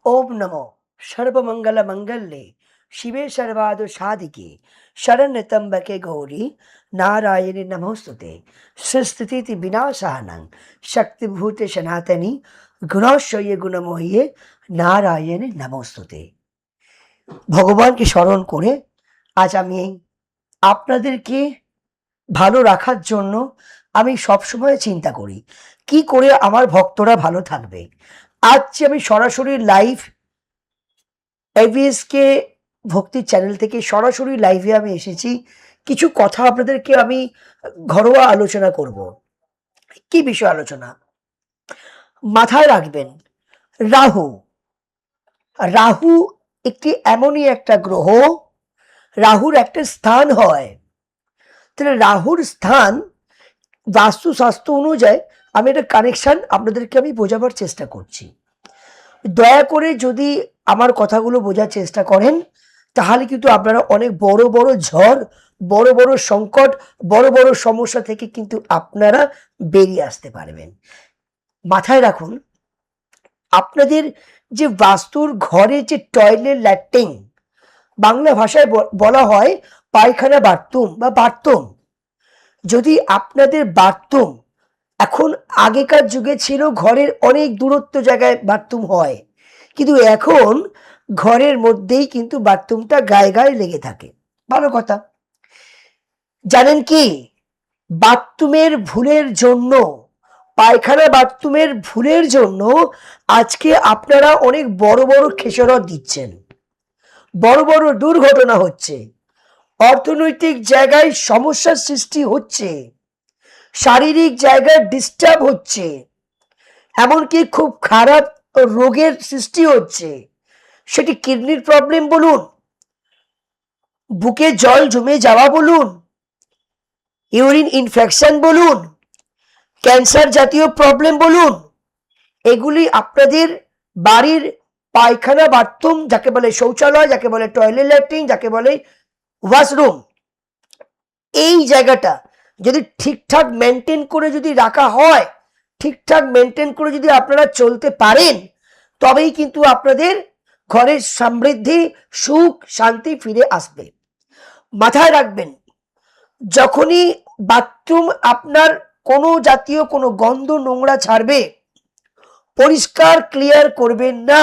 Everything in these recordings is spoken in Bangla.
ओम नमो सर्वमंगल मंगल्ये शिवे सर्वादो साधिके शरण्यतंबके गौरी नारायणी नमोस्तुते सुस्थिति विनाशानं शक्तिभूते सनातनी गुणौषये गुणमोहिये নারায়ণে নমস্তুতে। ভগবানকে স্মরণ করে আজ আমি আপনাদেরকে ভালো রাখার জন্য আমি সবসময় চিন্তা করি কি করে আমার ভক্তরা ভালো থাকবে। আজ যে আমি সরাসরি লাইভ এভিএসকে ভক্তি চ্যানেল থেকে সরাসরি লাইভে আমি এসেছি। কিছু কথা আপনাদেরকে আমি ঘরোয়া আলোচনা করব। কি বিষয় আলোচনা? মাথায় রাখবেন, রাহু। রাহু একটি এমনই একটা গ্রহ, রাহুর একটা স্থান হয়। তাহলে রাহুর স্থান বাস্তুশাস্ত্র অনুযায়ী আমি একটা কানেকশন আপনাদেরকে আমি বোঝাবার চেষ্টা করছি। দয়া করে যদি আমার কথাগুলো বোঝার চেষ্টা করেন তাহলে কিন্তু আপনারা অনেক বড় বড় ঝড়, বড় বড় সংকট, বড় বড় সমস্যা থেকে কিন্তু আপনারা বেরিয়ে আসতে পারবেন। মাথায় রাখুন, আপনাদের যে বাস্তুর ঘরে যে টয়লেট ল্যাট্রিন, বাংলা ভাষায় বলা হয় পায়খানা বাথরুম বা বাথরুম, যদি আপনাদের বাথরুম এখন আগেকার যুগে ছিল ঘরের অনেক দূরত্ব জায়গায় বাথরুম হয়, কিন্তু এখন ঘরের মধ্যেই কিন্তু বাথরুমটা গায়ে গায়ে লেগে থাকে। ভালো কথা। জানেন কি, বাথরুমের ভুলের জন্য, পায়খানা বাথরুমের ভুলের জন্য আজকে আপনারা অনেক বড় বড় খেসারত দিচ্ছেন, বড় বড় দুর্ঘটনা হচ্ছে, অর্থনৈতিক জায়গায় সমস্যার সৃষ্টি হচ্ছে, শারীরিক জায়গায় ডিস্টার্ব হচ্ছে, এমনকি খুব খারাপ রোগের সৃষ্টি হচ্ছে। সেটি কিডনির প্রবলেম বলুন, বুকে জল জমে যাওয়া বলুন, ইউরিন ইনফেকশন বলুন, ক্যান্সার জাতীয় প্রবলেম বলুন, এগুলি আপনাদের বাড়ির পায়খানা বাথরুম, যাকে বলে শৌচালয়, যাকে বলে টয়লেট ল্যাট্রিন, যাকে বলে ওয়াশরুম, এই জায়গাটা যদি ঠিকঠাক মেনটেন করে যদি রাখা হয়, ঠিকঠাক মেনটেন করে যদি আপনারা চলতে পারেন, তবেই কিন্তু আপনাদের ঘরের সমৃদ্ধি, সুখ, শান্তি ফিরে আসবে। মাথায় রাখবেন, যখনই বাথরুম আপনার কোনো জাতীয় কোনো গন্ধ নোংরা ছাড়বে, পরিষ্কার ক্লিয়ার করবেন না,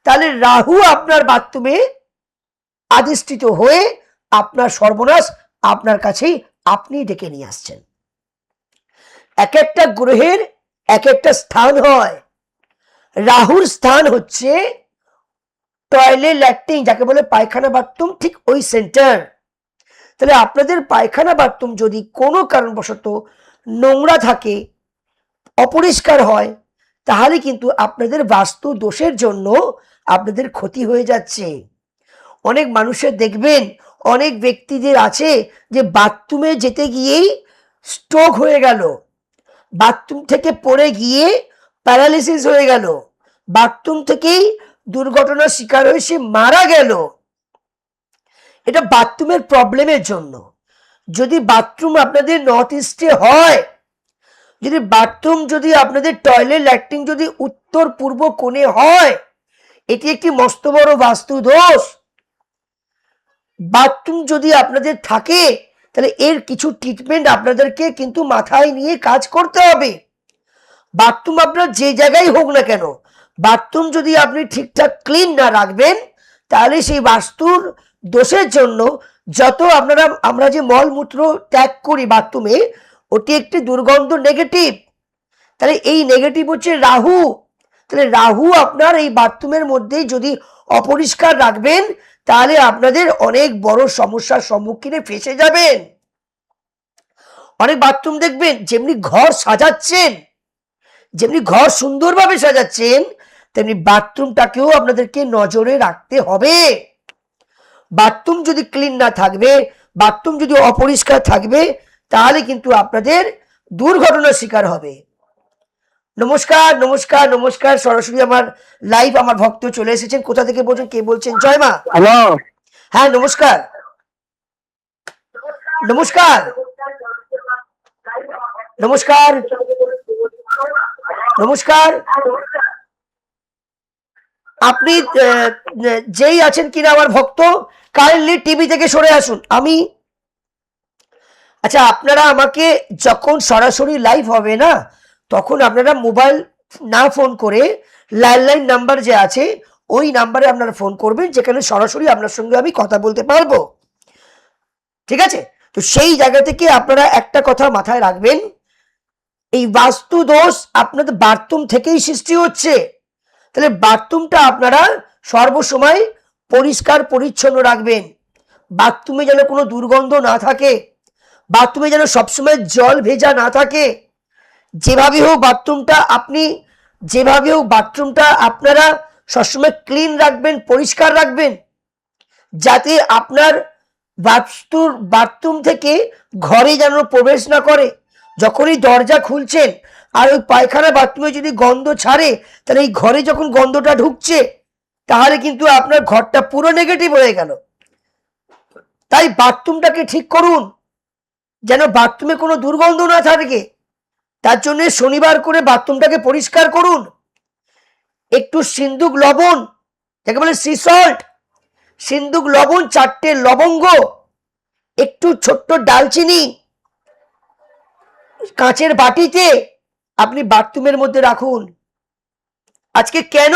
তাহলে রাহু আপনার বাথরুমে আধিষ্ঠিত হয়ে আপনার সর্বনাশ আপনার কাছেই আপনি ডেকে নিয়ে আসছেন। এক একটা গ্রহের এক একটা স্থান হয়। রাহুর স্থান হচ্ছে টয়লেট ল্যাট্রিন, যাকে বলে পায়খানা বাথরুম, ঠিক ওই সেন্টার। তাহলে আপনাদের পায়খানা বাথরুম যদি কোনো কারণবশত নোংরা থাকে, অপরিষ্কার হয়, তাহলে কিন্তু আপনাদের বাস্তু দোষের জন্য আপনাদের ক্ষতি হয়ে যাচ্ছে। অনেক মানুষের দেখবেন, অনেক ব্যক্তিদের আছে যে বাথরুমে যেতে গিয়েই স্ট্রোক হয়ে গেল, বাথরুম থেকে পড়ে গিয়ে প্যারালিসিস হয়ে গেল, বাথরুম থেকেই দুর্ঘটনার শিকার হয়ে সে মারা গেল। এটা বাথরুমের প্রবলেমের জন্য। যদি বাথরুম আপনাদের নর্থ ইস্টে হয়, যদি বাথরুম যদি আপনাদের টয়লেট ল্যাট্রিন যদি উত্তর পূর্ব কোণে হয়, এটি একটি মস্ত বড় বাস্তু দোষ। বাথরুম যদি আপনাদের থাকে, তাহলে এর কিছু ট্রিটমেন্ট আপনাদেরকে কিন্তু মাথায় নিয়ে কাজ করতে হবে। বাথরুম আপনার যে জায়গায় হোক না কেন, বাথরুম যদি আপনি ঠিকঠাক ক্লিন না রাখবেন, তাহলে সেই বাস্তুর দোষের জন্য যত আমরা যে মলমূত্র ত্যাগ করি বাথরুমে, ওটি একটি দুর্গন্ধ নেগেটিভ। তাহলে এই নেগেটিভ হচ্ছে রাহু। তাহলে রাহু আপনার এই বাথরুমের মধ্যে যদি অপরিষ্কার রাখবেন, তাহলে আপনাদের অনেক বড় সমস্যার সম্মুখীনে ফেসে যাবেন। অনেক বাথরুম দেখবেন যেমনি ঘর সাজাচ্ছেন, যেমনি ঘর সুন্দরভাবে সাজাচ্ছেন, তেমনি বাথরুমটাকেও আপনাদেরকে নজরে রাখতে হবে। বাথরুম যদি ক্লিন না থাকবে, বাথরুম যদি অপরিষ্কার থাকবে, তাহলে কিন্তু আপনাদের দুর্ঘটনার শিকার হবে। নমস্কার, নমস্কার, নমস্কার। সরাসরি আমার লাইভ আমার ভক্ত চলে এসেছেন। কোথা থেকে বলছেন, কে বলছেন? জয় মা। হ্যালো। হ্যাঁ, নমস্কার, নমস্কার, নমস্কার, নমস্কার, আপনি যেই আছেন কিনা আমার ভক্ত, কাইন্ডলি টিভি থেকে সরে আসুন। আচ্ছা, আপনারা আমাকে যখন সরাসরি লাইভ হবে না, তখন আপনারা মোবাইল না ফোন করে ল্যান্ডলাইন নাম্বার যে আছে ওই নাম্বারে আপনারা ফোন করবেন, যেখানে সরাসরি আপনার সঙ্গে আমি কথা বলতে পারবো। ঠিক আছে? তো সেই জায়গা থেকে আপনারা একটা কথা মাথায় রাখবেন, এই বাস্তু দোষ আপনাদের বাথরুম থেকেই সৃষ্টি হচ্ছে। তাহলে বাথরুমটা আপনারা সর্বসময় পরিষ্কার পরিচ্ছন্ন রাখবেন। বাথরুমে যেন কোনো দুর্গন্ধ না থাকে, বাথরুমে যেন সবসময় জল ভেজা না থাকে। যেভাবে হোক বাথরুমটা আপনারা সবসময় ক্লিন রাখবেন, পরিষ্কার রাখবেন, যাতে আপনার বাথরুম থেকে ঘরে যেন প্রবেশ না করে। যখনই দরজা খুলছেন আর ওই পায়খানা বাথরুমে যদি গন্ধ ছাড়ে, তাহলে এই ঘরে যখন গন্ধটা ঢুকছে, তাহলে কিন্তু আপনার ঘরটা পুরো নেগেটিভ হয়ে গেল। তাই বাথরুমটাকে ঠিক করুন, যেন বাথরুমে কোনো দুর্গন্ধ না থাকে। তার জন্য শনিবার করে বাথরুমটাকে পরিষ্কার করুন। একটু সিন্দুক লবণ, যাকে বলে সি সল্ট, সিন্দুক লবণ, 4টে লবঙ্গ, একটু ছোট্ট ডালচিনি কাঁচের বাটিতে আপনি বাথরুমের মধ্যে রাখুন। আজকে কেন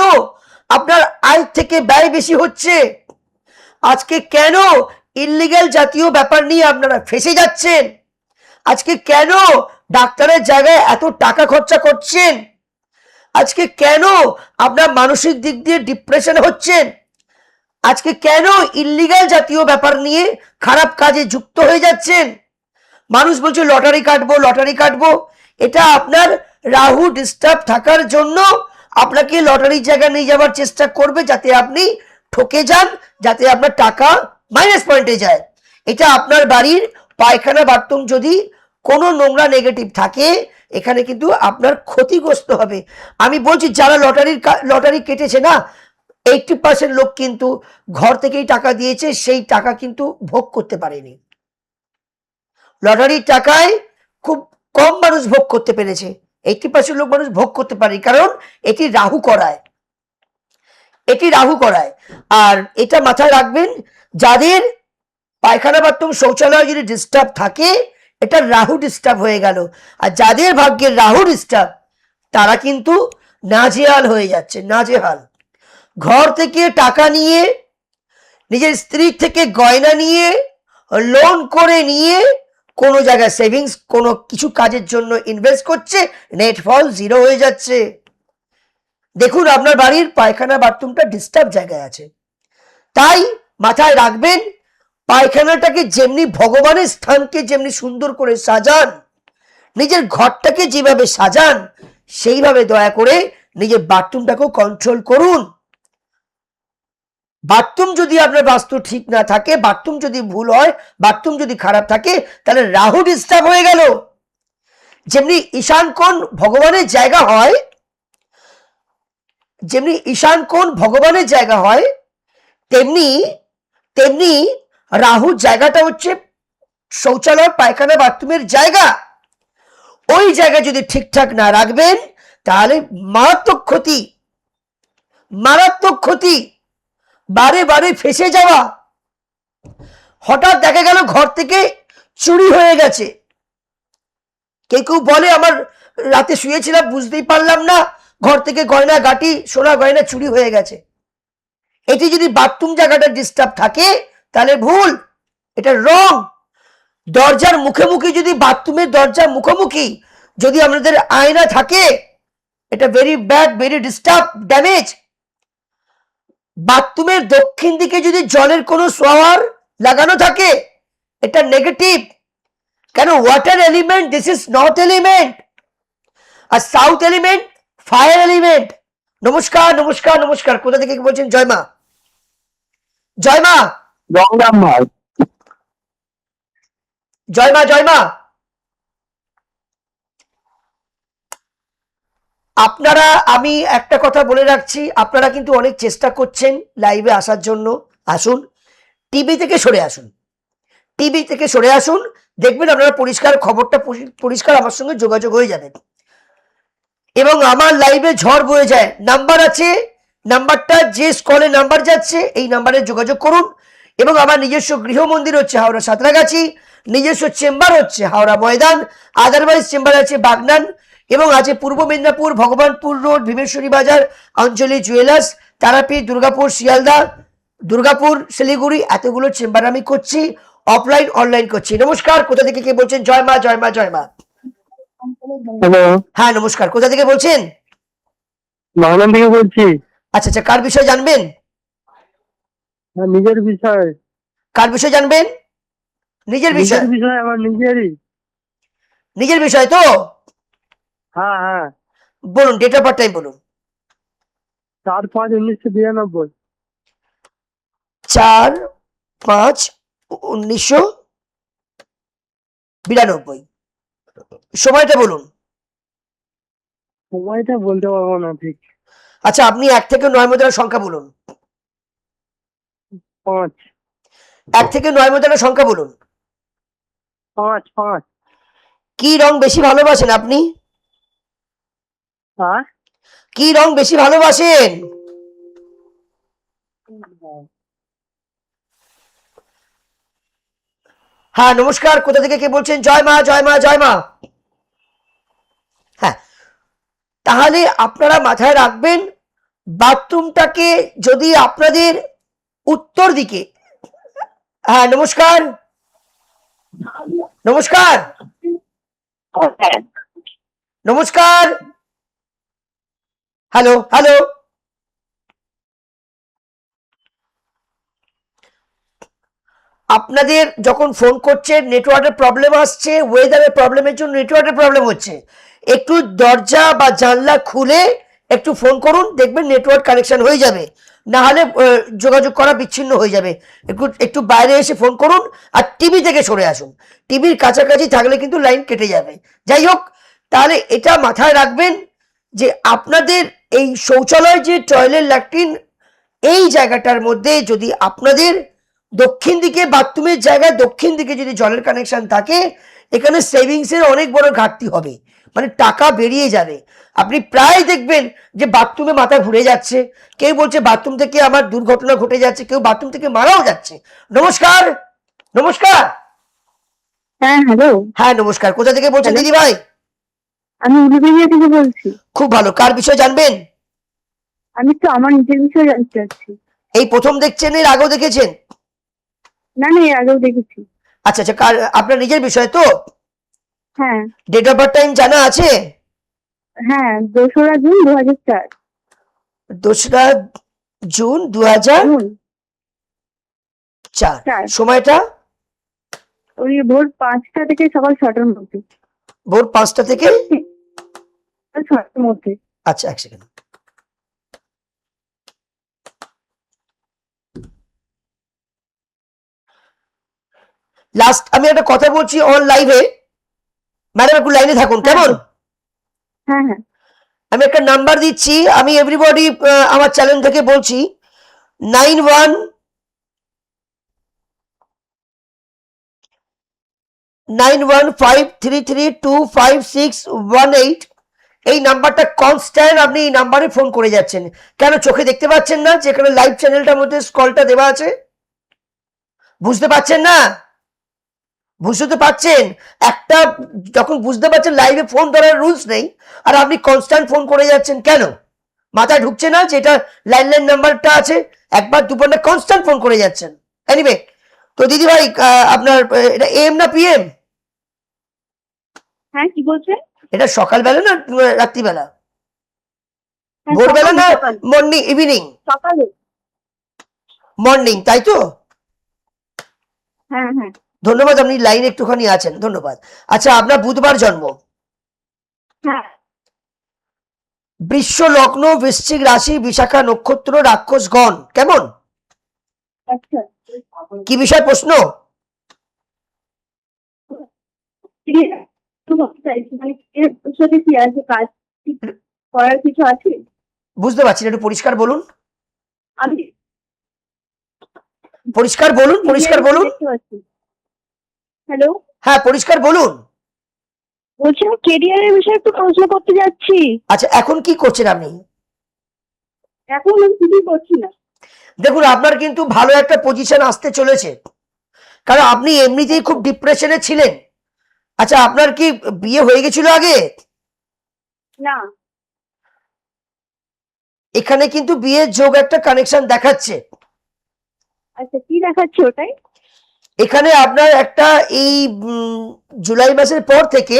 আপনার আয় থেকে ব্যয় বেশি হচ্ছে? আজকে কেন ইল্লিগ্যাল জাতীয় ব্যাপার নিয়ে আপনারা ফেসে যাচ্ছেন? আজকে কেন ডাক্তারের জায়গায় এত টাকা খরচা করছেন? আজকে কেন আপনার মানসিক দিক দিয়ে ডিপ্রেশন হচ্ছেন? আজকে কেন ইল্লিগ্যাল জাতীয় ব্যাপার নিয়ে খারাপ কাজে যুক্ত হয়ে যাচ্ছেন? মানুষ বলছে লটারি কাটবো। এটা আপনার রাহু ডিস্টার্ব থাকার জন্য আপনাকে লটারির জায়গায় নিয়ে যাওয়ার চেষ্টা করবে, যাতে আপনি ঠকে যান, যাতে আপনার টাকা মাইনাস পয়েন্টে যায়। এটা আপনার বাড়ির পায়খানা বাথরুম যদি কোনো নোংরা নেগেটিভ থাকে, এখানে কিন্তু আপনার ক্ষতিগ্রস্ত হবে। আমি বলছি, যারা লটারি কেটেছে না, 80% লোক কিন্তু ঘর থেকেই টাকা দিয়েছে, সেই টাকা কিন্তু ভোগ করতে পারেনি। লটারির টাকায় খুব কম মানুষ ভোগ করতে পেরেছে, 80% লোক মানুষ ভোগ করতে পারে, কারণ এটি রাহু করায়। আর এটা মাথায় রাখবেন, যাদের পায়খানা বাথরুম শৌচালয় যদি ডিস্টার্ব থাকে, এটা রাহু ডিস্টার্ব হয়ে গেল। আর যাদের ভাগ্যের রাহু ডিস্টার্ব, তারা কিন্তু নাজেহাল হয়ে যাচ্ছে, নাজেহাল। ঘর থেকে টাকা নিয়ে, নিজের স্ত্রীর থেকে গয়না নিয়ে, লোন করে নিয়ে কোনো জায়গায় সেভিংস, কোনো কিছু কাজের জন্য ইনভেস্ট করছে, নেট ফল 0 হয়ে যাচ্ছে। দেখুন, আপনার বাড়ির পায়খানা বাথরুমটা ডিস্টার্ব জায়গায় আছে। তাই মাথায় রাখবেন, পায়খানাটাকে যেমনি ভগবানের স্থানকে যেমনি সুন্দর করে সাজান, নিজের ঘরটাকে যেভাবে সাজান, সেইভাবে দয়া করে নিজের বাথরুমটাকেও কন্ট্রোল করুন। বাথরুম যদি আপনার বাস্তু ঠিক না থাকে, বাথরুম যদি ভুল হয়, বাথরুম যদি খারাপ থাকে, তাহলে রাহু ডিস্টার্ব হয়ে গেল। যেমনি ঈশান কোণ ভগবানের জায়গা হয়, তেমনি রাহুর জায়গাটা হচ্ছে শৌচালয়, পায়খানা, বাথরুমের জায়গা। ওই জায়গা যদি ঠিকঠাক না রাখবেন, তাহলে মারাত্মক ক্ষতি, বারে বারে ফেসে যাওয়া। হঠাৎ দেখা গেল ঘর থেকে চুরি হয়ে গেছে। কেউ বলে, আমার রাতে শুয়েছিলাম, বুঝতেই পারলাম না, ঘর থেকে গয়না গাটি, সোনা গয়না চুরি হয়ে গেছে। এটি যদি বাথরুম জায়গাটা ডিস্টার্ব থাকে, তাহলে ভুল, এটা রং। দরজার মুখোমুখি, যদি বাথরুমের দরজার মুখোমুখি যদি আমাদের আয়না থাকে, এটা very bad, very disturb, damage. বাথরুমের দক্ষিণ দিকে যদি জলের কোনো শাওয়ার লাগানো থাকে, এটা নেগেটিভ। কেন? Water element, this is not element. আর সাউথ এলিমেন্ট ফায়ার এলিমেন্ট। নমস্কার। কোথা থেকে বলছেন? জয় মা। আপনারা, আমি একটা কথা বলে রাখছি, আপনারা কিন্তু অনেক চেষ্টা করছেন লাইভে আসার জন্য। আসুন, টিভি থেকে সরে আসুন, দেখবেন আপনারা খবরটা পরিষ্কার আমার সঙ্গে যোগাযোগ হয়ে যাবে। এবং আমার লাইভে ঝড় বয়ে যায়, নাম্বার আছে নাম্বারটা যে স্কলে নাম্বার যাচ্ছে এই নাম্বারে যোগাযোগ করুন। এবং আমার নিজস্ব গৃহ মন্দির হচ্ছে হাওড়া সাঁতরাগাছি, নিজস্ব চেম্বার হচ্ছে হাওড়া ময়দান, আদারওয়াইজ চেম্বার আছে বাগনান এবং আছে পূর্ব মেদিনীপুর ভগবানপুর রোড, ভীমেশ্বরী বাজার, অঞ্জলি জুয়েলার্স, তারাপীঠ, দুর্গাপুর, শিয়ালদা, দুর্গাপুর, শিলিগুড়ি, এতগুলো চেম্বার আমি করছি, অফলাইন অনলাইন করছি। নমস্কার, কোথা থেকে কে বলছেন? জয় মা, জয় মা, জয় মা। হ্যালো, হ্যাঁ নমস্কার, কোথা থেকে বলছেন? বাংলা থেকে বলছি। আচ্ছা আচ্ছা, কার বিষয় জানবেন? নিজের বিষয়। কার বিষয় জানবেন? নিজের বিষয়। নিজের বিষয় আমার নিজেরই। নিজের বিষয় তো? হ্যাঁ হ্যাঁ। বলুন, ডেট অফ বার্থ টাইম বলুন। 4/5/1992। 4/5/1992। সময়টা বলুন। সময়টা বলতে পারবো না ঠিক। আচ্ছা, আপনি 1 থেকে 9 মধ্যে সংখ্যা বলুন। 5 1 থেকে 9 মধ্যে সংখ্যা বলুন। 5 5। কি রং বেশি ভালোবাসেন আপনি? হ্যাঁ, কি রং বেশি ভালোবাসেন? হ্যাঁ নমস্কার, কোথা থেকে কে বলছেন? জয় মা, জয় মা, জয় মা। হ্যাঁ, তাহলে আপনারা মাথায় রাখবেন, বাথরুমটাকে যদি আপনাদের উত্তর দিকে, হ্যাঁ নমস্কার, নমস্কার, নমস্কার, হ্যালো হ্যালো, আপনাদের যখন ফোন করছেন নেটওয়ার্কের প্রবলেম আসছে, ওয়েদারের প্রবলেমের জন্য নেটওয়ার্কের প্রবলেম হচ্ছে, একটু দরজা বা জানলা খুলে একটু ফোন করুন, দেখবেন নেটওয়ার্ক কানেকশন হয়ে যাবে। না হলে যোগাযোগ করা বিচ্ছিন্ন হয়ে যাবে। একটু একটু বাইরে এসে ফোন করুন আর টিভি থেকে সরে আসুন, টিভির কাছাকাছি থাকলে কিন্তু লাইন কেটে যাবে। যাই হোক, তাহলে এটা মাথায় রাখবেন যে আপনাদের এই শৌচালয় যে টয়লেট ল্যাট্রিন এই জায়গাটার মধ্যে যদি আপনাদের দক্ষিণ দিকে বাথরুমের জায়গায় দক্ষিণ দিকে যদি জলের কানেকশন থাকে, এখানে সেভিংসের অনেক বড় ঘাটতি হবে, মানে টাকা বেরিয়ে যাবে। আপনি প্রায় দেখবেন যে বাথরুমে মাথা ঘুরে যাচ্ছে, কেউ বলছে বাথরুম থেকে আমার দুর্ঘটনা ঘটে যাচ্ছে, কেউ বাথরুম থেকে মারাও যাচ্ছে। নমস্কার, নমস্কার। হ্যাঁ হ্যালো। হ্যাঁ নমস্কার, কোথা থেকে বলছেন Hello? দিদি ভাই? আমি উলুবেড়িয়া থেকে বলছি। খুব ভালো, কার বিষয় জানবেন? আমি তো আমার নিজের বিষয়ে জানতে চাচ্ছি। এই প্রথম দেখছেন, এর আগেও দেখেছেন? না না, এর আগেও দেখেছি। আচ্ছা আচ্ছা, কার আপনার নিজের বিষয় তো? হ্যাঁ ডেট অফ বার্থ টাইম জানা আছে? হ্যাঁ, 2রা জুন 2004। 2রা জুন 2004। জুন 4। সময়টা? ওই ভোর 5টা থেকে সকাল 6টার মধ্যে। ভোর 5টা থেকে 6টার মধ্যে। আচ্ছা, এক সেকেন্ড। লাস্ট আমি একটা কথা বলছি অন লাইভে, ম্যাডাম একটু লাইনে থাকুন কেমন? হ্যাঁ হ্যাঁ। আমি একটা নাম্বার দিচ্ছি, আমি এভরিবডি আমার চ্যানেল থেকে বলছি, 9153325618। এই নাম্বারটা কনস্ট্যান্ট আপনি এই নাম্বারে ফোন করে যাচ্ছেন। কেন চোখে দেখতে পাচ্ছেন না যে এখানে লাইভ চ্যানেলটার মধ্যে স্কলটা দেওয়া আছে? বুঝতে পাচ্ছেন না? বুঝতে তো পারছেন, একটা যখন বুঝতে পারছেন লাইভে ফোন ধরার রুলস নেই, আর আপনি কনস্ট্যান্ট ফোন করে যাচ্ছেন কেন? মাথায় ঢুকছে না যে এটা ল্যান্ডলাইন নাম্বারটা আছে, একবার দুবার না কনস্ট্যান্ট ফোন করে যাচ্ছেন। এনিওয়ে, তো দিদি ভাই আপনার এটা এম না পিএম? হ্যাঁ, কি বলছেন? এটা সকালবেলা না রাত্রিবেলা? হ্যাঁ, ভোরবেলা না সকালে। Morning evening? সকালে। মর্নিং, তাই তো? হ্যাঁ হ্যাঁ ধন্যবাদ, আপনি লাইন একটুখানি আছেন, ধন্যবাদ। আচ্ছা, আপনার বুধবার জন্ম, হ্যাঁ। বৃষ লগ্ন, বৃশ্চিক রাশি, বিশাখা নক্ষত্র, রাক্ষসগণ, কেমন? আচ্ছা, কি বিষয় প্রশ্ন? একটু বলতে চাইছি, মানে এর সাথে কি আছে, কাজ কি করার কিছু আছে? বুঝতে পারছি না, একটু পরিষ্কার বলুন, আমি পরিষ্কার বলুন, পরিষ্কার বলুন। দেখতে পাচ্ছি। হ্যালো, হ্যাঁ পরিষ্কার বলুন। বলছি আমি কেরিয়ারের বিষয়ে একটু প্রশ্ন করতে যাচ্ছি। আচ্ছা, এখন কি করছেন আপনি? এখন আমি কিছুই করছি না। দেখুন আপনার কিন্তু ভালো একটা পজিশন আসতে চলেছে, কারণ আপনি এমনিতেই খুব ডিপ্রেশনে ছিলেন। আচ্ছা, আপনার কি বিয়ে হয়ে গেছিল আগে? না। এখানে কিন্তু বিয়ের যোগ একটা কানেকশন দেখাচ্ছে। আচ্ছা, কি দেখাচ্ছে ওটাই? এখানে আপনার একটা এই জুলাই মাসের পর থেকে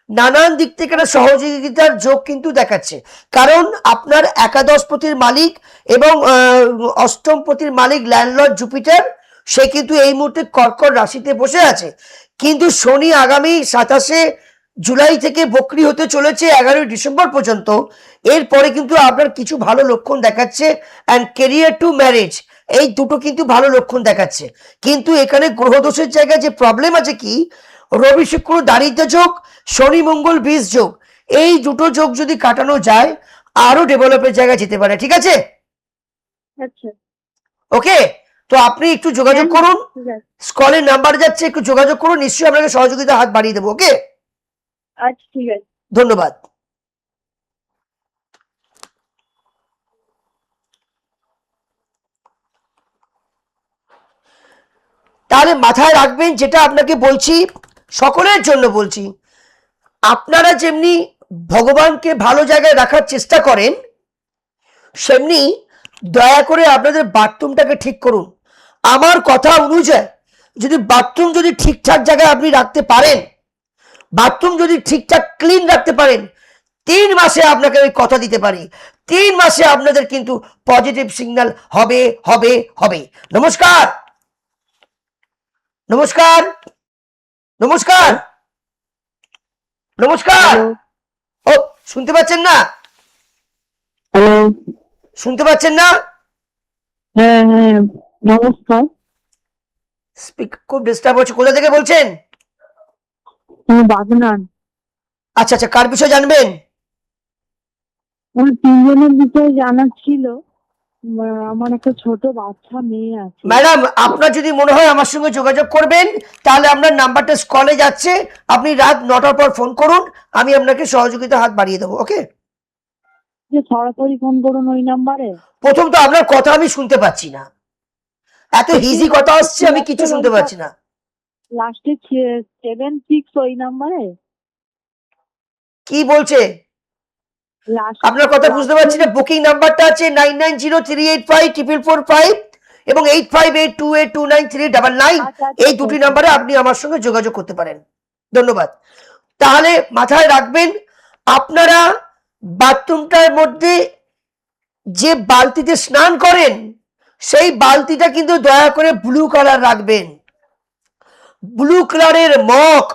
নানান দিক থেকে একটা সহযোগিতার যোগ কিন্তু দেখাচ্ছে, কারণ আপনার একাদশপতির মালিক এবং অষ্টমপতির মালিক ল্যান্ডলর্ড জুপিটার, সে কিন্তু এই মুহূর্তে কর্কট রাশিতে বসে আছে। কিন্তু শনি আগামী 27শে জুলাই থেকে বক্রি হতে চলেছে 11ই ডিসেম্বর পর্যন্ত। এরপরে কিন্তু আপনার কিছু ভালো লক্ষণ দেখাচ্ছে, অ্যান্ড কেরিয়ার টু ম্যারেজ, এই দুটো কিন্তু ভালো লক্ষণ দেখাচ্ছে। কিন্তু এখানে গ্রহদোষের জায়গায় যে প্রবলেম আছে কি, রবি শুক্র দারিদ্র যোগ, শনি মঙ্গল বীজ যোগ, এই দুটো যোগ যদি কাটানো যায় আরো ডেভেলপের জায়গায় যেতে পারে। ঠিক আছে? আচ্ছা, ওকে, তো আপনি একটু যোগাযোগ হ্যাঁ, করুন, ঠিক আছে। স্কলের নাম্বার যাচ্ছে, একটু যোগাযোগ করুন, নিশ্চয়ই আপনাকে সহযোগিতা হাত বাড়িয়ে দেবো। ওকে, আচ্ছা, ঠিক আছে। ধন্যবাদ। তাহলে মাথায় রাখবেন, যেটা আপনাকে বলছি, সকলের জন্য বলছি, আপনারা যেমনি ভগবানকে ভালো জায়গায় রাখার চেষ্টা করেন, সেমনি দয়া করে আপনাদের বাথরুমটাকে ঠিক করুন। আমার কথা অনুযায়ী যদি বাথরুম যদি ঠিকঠাক জায়গায় আপনি রাখতে পারেন, বাথরুম যদি ঠিকঠাক ক্লিন রাখতে পারেন, 3 মাসে আপনাকে আমি কথা দিতে পারি, 3 মাসে আপনাদের কিন্তু পজিটিভ সিগন্যাল হবে হবে হবে। নমস্কার, নমস্কার, নমস্কার, নমস্কার। ও, শুনতে পাচ্ছেন না? হ্যালো। শুনতে পাচ্ছেন না? হ্যাঁ হ্যাঁ, নমস্কার। স্পিক খুব ডিস্টার্ব হচ্ছে। কোথা থেকে বলছেন? আমি বাগনান। আচ্ছা আচ্ছা, কার বিষয় জানবেন? আমার 3 জনের বিষয়ে জানার ছিল। আমার একটা ছোট বাচ্চা মেয়ে আছে। ম্যাডাম, আপনার যদি মনে হয় আমার সঙ্গে যোগাযোগ করবেন, তাহলে আপনার নাম্বারটা স্কলে যাচ্ছে, আপনি রাত 9টার পর ফোন করুন, আমি আপনাকে সহযোগিতা হাত বাড়িয়ে দেবো। ওকে, যে সরাসরি ফোন করুন ওই নাম্বারে। প্রথম তো আপনার কথা আমি শুনতে পাচ্ছি না, এত হিজি কথা আসছে, আমি কিছু শুনতে পাচ্ছি না। লাস্টে 76 ওই নাম্বারে। কি বলছে? আপনার কথা বুঝতে পারছি না। বুকিং নাম্বারটা আছে 9903854445 এবং 8582829399। এই দুটি নাম্বারে আপনি আমার সঙ্গে যোগাযোগ করতে পারেন। ধন্যবাদ। তাহলে মাথায় রাখবেন, আপনারা বাথরুমটার মধ্যে যে বালতিতে স্নান করেন, সেই বালতিটা কিন্তু দয়া করে ব্লু কালার রাখবেন। ব্লু কালারের মগ,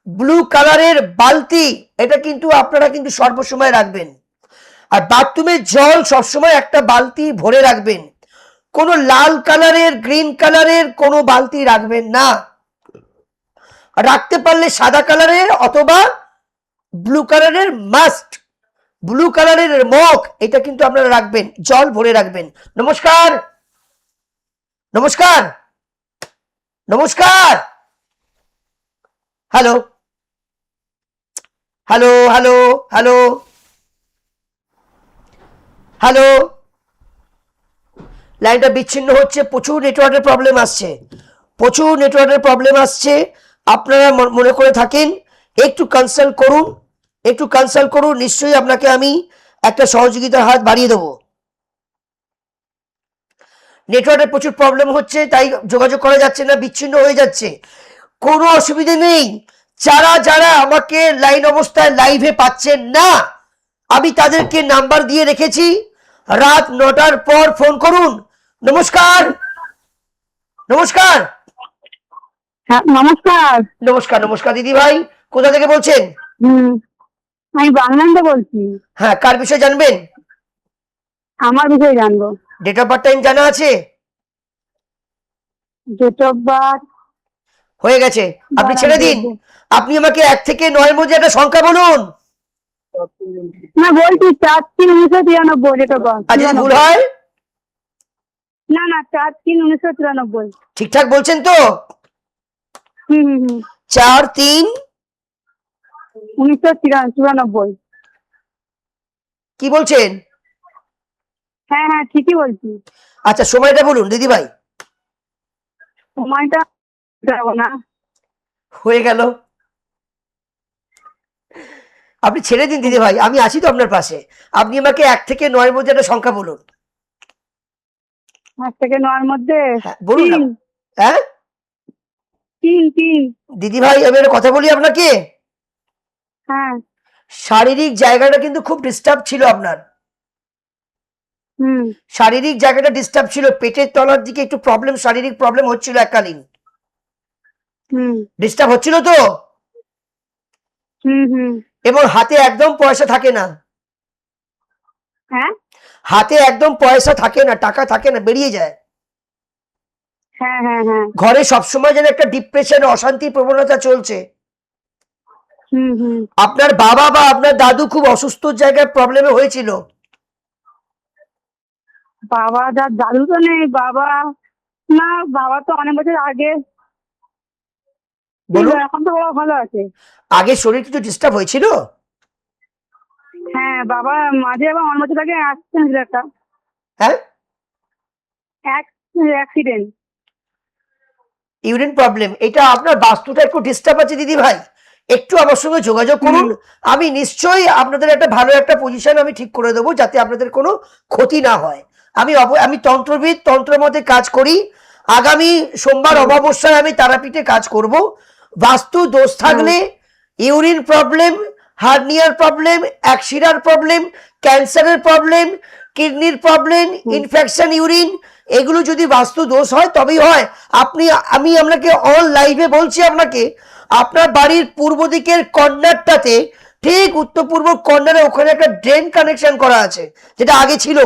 ব্লু কালারের বালতি, এটা কিন্তু আপনারা কিন্তু সর্বসময় রাখবেন। আর বাথরুমের জল সবসময় একটা বালতি ভরে রাখবেন। কোনো লাল কালারের, গ্রিন কালারের কোনো বালতি রাখবেন না। রাখতে পারলে সাদা কালারের অথবা ব্লু কালারের মাস্ট, ব্লু কালারের মগ, এটা কিন্তু আপনারা রাখবেন, জল ভরে রাখবেন। নমস্কার, নমস্কার, নমস্কার। Hello, hello, hello, hello, hello. লাইনটা বিচ্ছিন্ন হচ্ছে, প্রচুর নেটওয়ার্কের প্রবলেম আসছে, প্রচুর নেটওয়ার্কের প্রবলেম আসছে। আপনারা মনে করে থাকেন, একটু কনসাল্ট করুন, একটু কনসাল্ট করুন, নিশ্চয়ই আপনাকে আমি একটা সহযোগিতার হাত বাড়িয়ে দেবো। নেটওয়ার্কের প্রচুর প্রবলেম হচ্ছে, তাই যোগাযোগ করা যাচ্ছে না, বিচ্ছিন্ন হয়ে যাচ্ছে। কোনো অসুবিধে নেই। যারা যারা আমাকে লাইন অবস্থায় লাইভে পাচ্ছেন না, আমি তাদেরকে নাম্বার দিয়ে রেখেছি, রাত 9টার পর ফোন করুন। নমস্কার, নমস্কার, হ্যাঁ, নমস্কার। নমস্কার, নমস্কার দিদি ভাই, কোথা থেকে বলছেন? আমি বাংলাতে বলছি। হ্যাঁ, কার বিষয়ে জানবেন? আমার বিষয়ে জানবো। ডেট অফ বার্থ টাইম জানা আছে? ডেট অফ বার্থ হয়ে গেছে, আপনি ছেড়ে দিন। আপনি আমাকে 1 থেকে 9 মধ্যে একটা সংখ্যা বলুন। না, বলছি 4/3/1993 ডেট অফ বার্থ। আর যদি ভুল হয়? না না, 4/3/1993। ঠিকঠাক বলছেন তো? হুম হুম হুম 4-3 1994। কি বলছেন? হ্যাঁ হ্যাঁ ঠিকই বলছি। আচ্ছা সময়টা বলুন দিদি ভাই। সময়টা যাবো না। হয়ে গেল, আপনি ছেড়ে দিন দিদি ভাই, আমি আছি তো আপনার পাশে। আপনি আমাকে 1 থেকে 9 মধ্যে একটা সংখ্যা বলুন। 1 থেকে 9 মধ্যে হ্যাঁ বলুন না। 3। হ্যাঁ 3। দিদি ভাই আমি একটা কথা বলি আপনাকে, হ্যাঁ। শারীরিক জায়গাটা কিন্তু খুব ডিস্টার্ব ছিল আপনার। হুম শারীরিক জায়গাটা ডিস্টার্ব ছিল, পেটের তলার দিকে একটু প্রবলেম, শারীরিক প্রবলেম হচ্ছিল এককালীন। হুম ডিস্টার্ব হচ্ছিল তো? হুম হুম। এবং হাতে একদম পয়সা থাকে না। হ্যাঁ হাতে একদম পয়সা থাকে না, টাকা থাকে না, বেরিয়ে যায়। হ্যাঁ হ্যাঁ হ্যাঁ। ঘরে সবসময় যেন একটা ডিপ্রেশন, অশান্তি প্রবণতা চলছে। হুম হুম। আপনার বাবা বা আপনার দাদু খুব অসুস্থ জায়গায় প্রবলেমে হয়েছিল? বাবা দাদু তো নেই, বাবা না, বাবা তো অনেক বছর আগে ছিল, বলুন। এখন তো বাবা ভালো আছে। আগে শরীর কিছু ডিস্টার্ব হয়েছিল? হ্যাঁ বাবা মাঝে আবার অনেক বছর আগে অ্যাক্সিডেন্ট ছিল একটা। হ্যাঁ অ্যাক্সিডেন্ট। ইউরিন প্রবলেম, এটা আপনার বাস্তুটা একটু ডিস্টার্ব আছে দিদি ভাই। একটু আমার সঙ্গে যোগাযোগ করুন, আমি নিশ্চয়ই আপনাদের একটা ভালো একটা পজিশন আমি ঠিক করে দেবো, যাতে আপনাদের কোনো ক্ষতি না হয়। আমি তন্ত্রবিদ, তন্ত্রের মধ্যে কাজ করি। আগামী সোমবার অমাবস্যায় আমি তারাপীঠে কাজ করব। বাস্তু দোষ থাকলে, ইউরিন প্রবলেম, হার্নিয়ার প্রবলেম, অ্যাক্সিডার প্রবলেম, ক্যান্সারের প্রবলেম, কিডনির প্রবলেম, ইনফেকশন ইউরিন, এগুলো যদি বাস্তু দোষ হয় তবেই হয়। আমি আপনাকে অন লাইভে বলছি, আপনাকে আপনার বাড়ির পূর্ব দিকের কর্নারটাতে, ঠিক উত্তর পূর্ব কর্নারে ওখানে একটা ড্রেন কানেকশন করা আছে, যেটা আগে ছিল।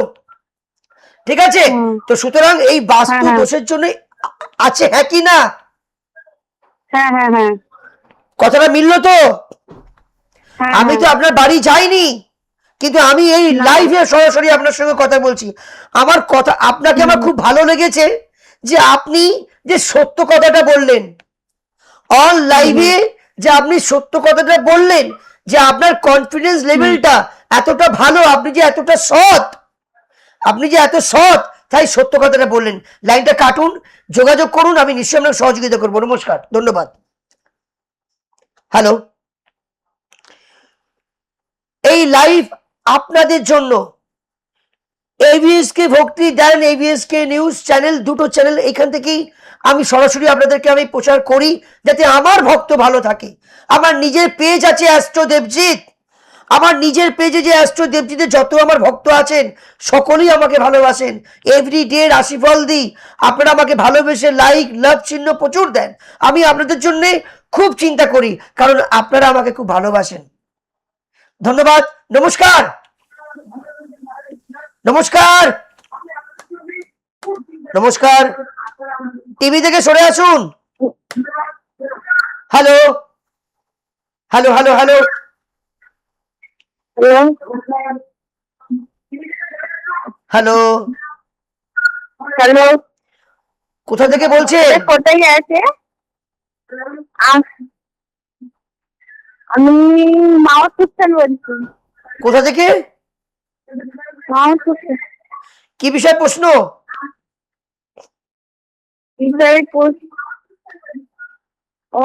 ঠিক আছে? তো সুতরাং এই বাস্তু দোষের জন্য আছে, হ্যাঁ কি না? হ্যাঁ হ্যাঁ হ্যাঁ। কথাটা মিললো তো? আমি তো আপনার বাড়ি যাইনি, কিন্তু আমি এই লাইভে সরাসরি আপনার সঙ্গে কথা বলছি। আমার কথা আপনাকে আমার খুব ভালো লেগেছে, যে আপনি যে সত্য কথাটা বললেন অন লাইভে, যে আপনি সত্য কথাটা বললেন, যে আপনার কনফিডেন্স লেভেলটা এতটা ভালো, আপনি যে এতটা সৎ, আপনি যে এত সৎ, তাই সত্য কথাটা বললেন। লাইনটা কাটুন, যোগাযোগ করুন, আমি নিশ্চয়ই আপনাকে সহযোগিতা করবো। নমস্কার, ধন্যবাদ। হ্যালো, এই লাইভ আপনাদের জন্য এবিএসকে ভক্তি দেন, এবিএসকে নিউজ চ্যানেল, দুটো চ্যানেল, এখান থেকেই আমি সরাসরি আপনাদেরকে আমি প্রচার করি, যাতে আমার ভক্ত ভালো থাকে। আমার নিজের পেজ আছে অ্যাস্ট্রো দেবজিৎ, আমার নিজের পেজে যে অ্যাস্ট্রো দেবজিতের যত আমার ভক্ত আছেন সকলেই আমাকে ভালোবাসেন, এভরিডে রাশিফল দিই, আপনারা আমাকে ভালোবেসে লাইক লাভ চিহ্ন প্রচুর দেন। আমি আপনাদের জন্য খুব চিন্তা করি, কারণ আপনারা আমাকে খুব ভালোবাসেন। ধন্যবাদ, নমস্কার। নমস্কার, নমস্কার। টিভি থেকে সরে আসুন। Hello, hello, hello, hello, hello, hello, কোথা থেকে বলছেন? কোথায় আছে? আমি মাওয়াত হোসেন বলছি। কোথা থেকে? মাওয়াত হোসেন। কি বিষয় প্রশ্ন? ও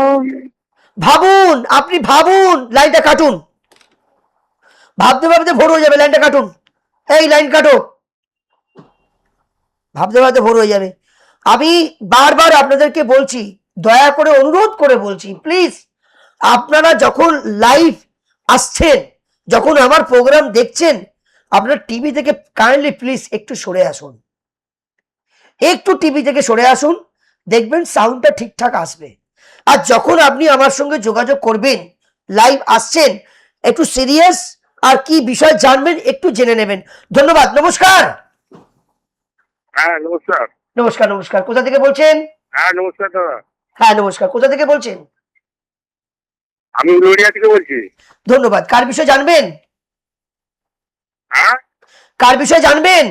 ভাবুন, আপনি ভাবুন, লাইনটা কাটুন। ভাবতে ভাবতে ভোর হয়ে যাবে, লাইনটা কাটুন। এই লাইন কাটো, ভাবতে ভাবতে ভোর হয়ে যাবে। আমি বারবার আপনাদেরকে বলছি, দয়া করে অনুরোধ করে বলছি, প্লিজ আপনারা যখন লাইভ আসছেন, যখন আমার প্রোগ্রাম দেখছেন, আপনার টিভি থেকে কাইন্ডলি প্লিজ একটু সরে আসুন, একটু টিভি থেকে সরে আসুন, দেখবেন সাউন্ডটা ঠিকঠাক আসবে। আর যখন আপনি আমার সঙ্গে যোগাযোগ করবেন, লাইভ আসছেন, একটু সিরিয়াস আর কি বিষয় জানবেন একটু জেনে নেবেন। ধন্যবাদ, নমস্কার। হ্যাঁ নমস্কার। নমস্কার, নমস্কার। কোথা থেকে বলছেন? হ্যাঁ নমস্কার দাদা, হ্যাঁ নমস্কার, কোথা থেকে বলছেন? আমি উলুবেড়িয়া থেকে বলছি। ধন্যবাদ। কার বিষয়ে জানবেন? হ্যাঁ কার বিষয়ে জানবেন?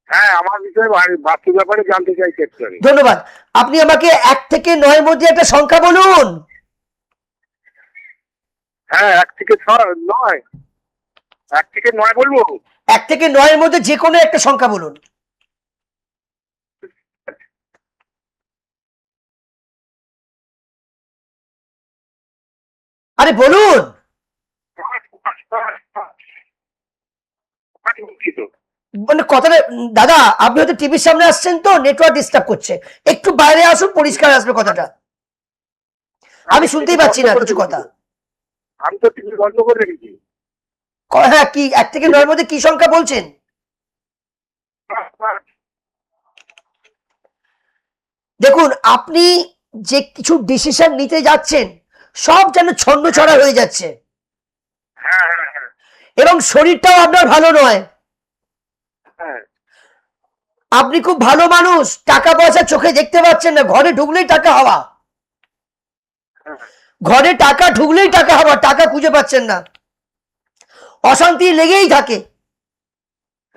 হ্যাঁ আমার বিষয়ে বাস্তু ব্যাপারে জানতে চাইছি একটু। ধন্যবাদ। আপনি আমাকে 1 থেকে 9 মধ্যে একটা সংখ্যা বলুন। হ্যাঁ 1 থেকে 6 9। 1 থেকে 9 বলবো? 1 থেকে 9 এর মধ্যে যে কোনো একটা সংখ্যা বলুন। আরে বলুন। মানে কথাটা দাদা, আপনি হয়তো টিভির সামনে আসছেন তো নেটওয়ার্ক ডিস্টার্ব করছে, একটু বাইরে আসুন, পরিষ্কার আসবে কথাটা, আমি শুনতেই পাচ্ছি না কিছু কথা। আমি তো টিভি বন্ধ করে রেখেছি। হ্যাঁ, কি 1 থেকে 9 এর মধ্যে কি সংখ্যা বলছেন? দেখুন, আপনি যে কিছু ডিসিশন নিতে যাচ্ছেন সব যেন ছন্নছড়া হয়ে যাচ্ছে, হ্যাঁ হ্যাঁ হ্যাঁ এবং শরীরটাও আপনার ভালো নয়। হ্যাঁ আপনি খুব ভালো মানুষ, টাকা পয়সা চোখে দেখতে পাচ্ছেন না, ঘরে ঢুকলেই টাকা হাওয়া, হ্যাঁ ঘরে টাকা ঢুকলেই টাকা হাওয়া, টাকা খুঁজে পাচ্ছেন না, অশান্তি লেগেই থাকে,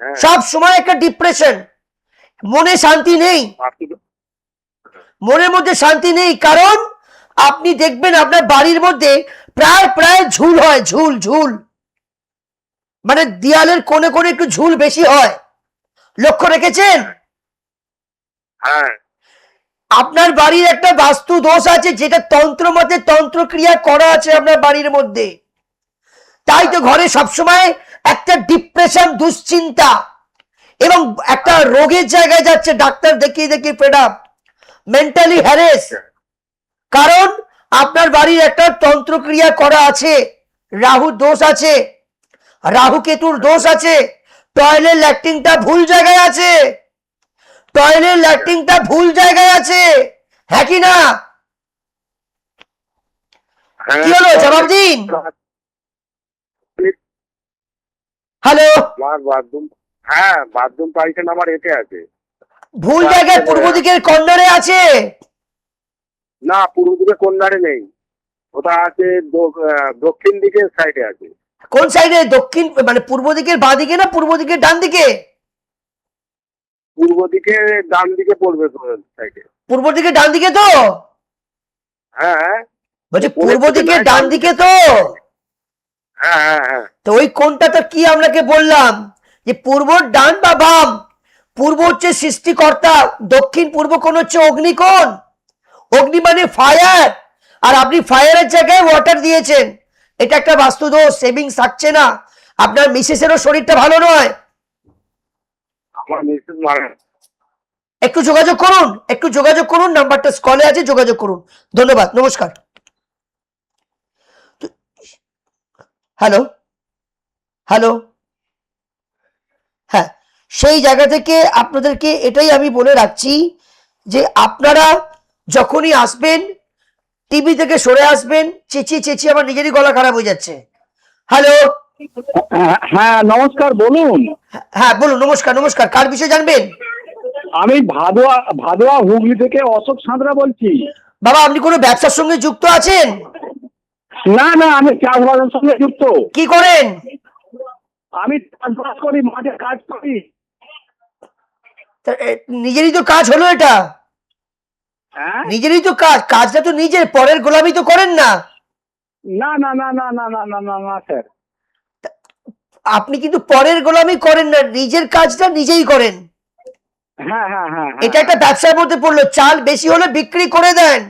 হ্যাঁ। সব সময় একটা ডিপ্রেশন, মনে শান্তি নেই, মনের মধ্যে শান্তি নেই। কারণ আপনি দেখবেন আপনার বাড়ির মধ্যে প্রায় প্রায় ঝুল হয়, ঝুল ঝুল, মানে দেয়ালের কোণে কোণে একটু ঝুল বেশি হয়, লক্ষ্য রেখেছেন? হ্যাঁ আপনার বাড়ির একটা বাস্তু দোষ আছে, যেটা তন্ত্র মতে তন্ত্র ক্রিয়া করা আছে আপনার বাড়ির মধ্যে, তাই তো ঘরে সবসময় একটা ডিপ্রেশন, দুশ্চিন্তা, এবং একটা রোগের জায়গায় যাচ্ছে, ডাক্তার দেখিয়ে দেখিয়ে ফেড আপ, মেন্টালি হ্যারেস। কারণ আপনার বাড়ির একটা তন্ত্রক্রিয়া করা আছে, রাহু দোষ আছে, রাহু কেতুর দোষ আছে, টয়লেট ল্যাট্রিনটা ভুল জায়গায় আছে, টয়লেট ল্যাট্রিনটা ভুল জায়গায় আছে, হ্যাঁ কি না? কি হলো, জবাব দিন। হ্যালো? আমার বাথরুম, হ্যাঁ বাথরুম পাইখানা আমার এতে আছে। ভুল জায়গায় পূর্ব দিকের কর্নারে আছে। না, পূর্ব দিকে কন্যারে নেই, ওটা আছে দক্ষিণ দিকের সাইডে আছে। কোন সাইডে? দক্ষিণ মানে পূর্ব দিকের বাঁ দিকে না পূর্ব দিকের ডান দিকে? পূর্ব দিকে ডান দিকে পড়বে সাইডে। পূর্ব দিকে ডান দিকে তো? হ্যাঁ বলছি পূর্ব দিকে ডান দিকে তো? হ্যাঁ হ্যাঁ হ্যাঁ তো ওই কোনটা তো কি আপনাকে বললাম যে পূর্ব ডান বা বাম, পূর্ব হচ্ছে সৃষ্টিকর্তা, দক্ষিণ পূর্ব কোণ হচ্ছে অগ্নিকোণ, অগ্নি মানে ফায়ার, আর আপনি ফায়ারের জায়গায় ওয়াটার দিয়েছেন, এটা একটা বাস্তু দোষ, সেভিংস থাকছে না, আপনার মিসেসেরও শরীরটা ভালো নয়। আমার মিসেস মারা। একটু যোগাযোগ করুন, একটু যোগাযোগ করুন, নাম্বারটা স্কলে আছে, যোগাযোগ করুন। ধন্যবাদ, নমস্কার। হ্যালো হ্যালো, হ্যাঁ, সেই জায়গা থেকে আপনাদেরকে এটাই আমি বলে রাখছি যে আপনারা যখনই আসবেন টিভি থেকে সরে আসবেন, চেঁচিয়ে চেঁচিয়ে আমার নিজেরই গলা খারাপ হয়ে যাচ্ছে। হ্যালো? হ্যাঁ নমস্কার, বলুন। হ্যাঁ বলুন, নমস্কার নমস্কার, কার বিষয়ে জানবেন? আমি ভাদোয়া ভাদোয়া হুগলি থেকে অশোক সাঁতরা বলছি। বাবা, আপনি কোনো ব্যবসার সঙ্গে যুক্ত আছেন? না না, আমি চাষবাসের সঙ্গে যুক্ত। কি করেন? আমি চাষবাস করি, মাঠে কাজ করি। নিজেরই তো কাজ হলো এটা, হ্যাঁ, নিজেরই তো কাজ, কাজটা তো নিজের, পরের গোলামি তো করেন না। না না না না না না না না না স্যার। আপনি কিন্তু পরের গোলামি করেন না, নিজের কাজটা নিজেই করেন। হ্যাঁ হ্যাঁ হ্যাঁ এটা একটা ব্যবসার মধ্যে পড়লো। চাল বেশি হলে বিক্রি করে দেন,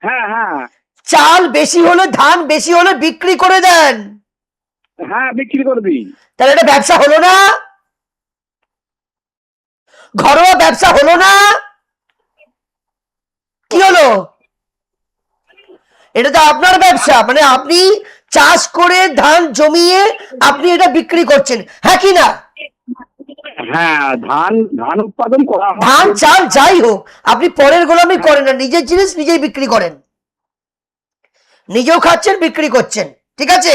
হ্যাঁ হ্যাঁ চাল বেশি হলে, ধান বেশি হলে বিক্রি করে দেন, হ্যাঁ, বিক্রি করে দিই। তাহলে এটা ব্যবসা হলো না? ঘরোয়া ব্যবসা হলো না? কি হলো? এটা তো আপনার ব্যবসা, মানে আপনি চাষ করে ধান জমিয়ে আপনি এটা বিক্রি করছেন, হ্যাঁ কি না? হ্যাঁ, ধান ধান উৎপাদন করা হয়। ধান চাল যাই হোক, আপনি পরের গোলামি করেন না, নিজের জিনিস নিজেই বিক্রি করেন, নিজেও খাচ্ছেন, বিক্রি করছেন, ঠিক আছে?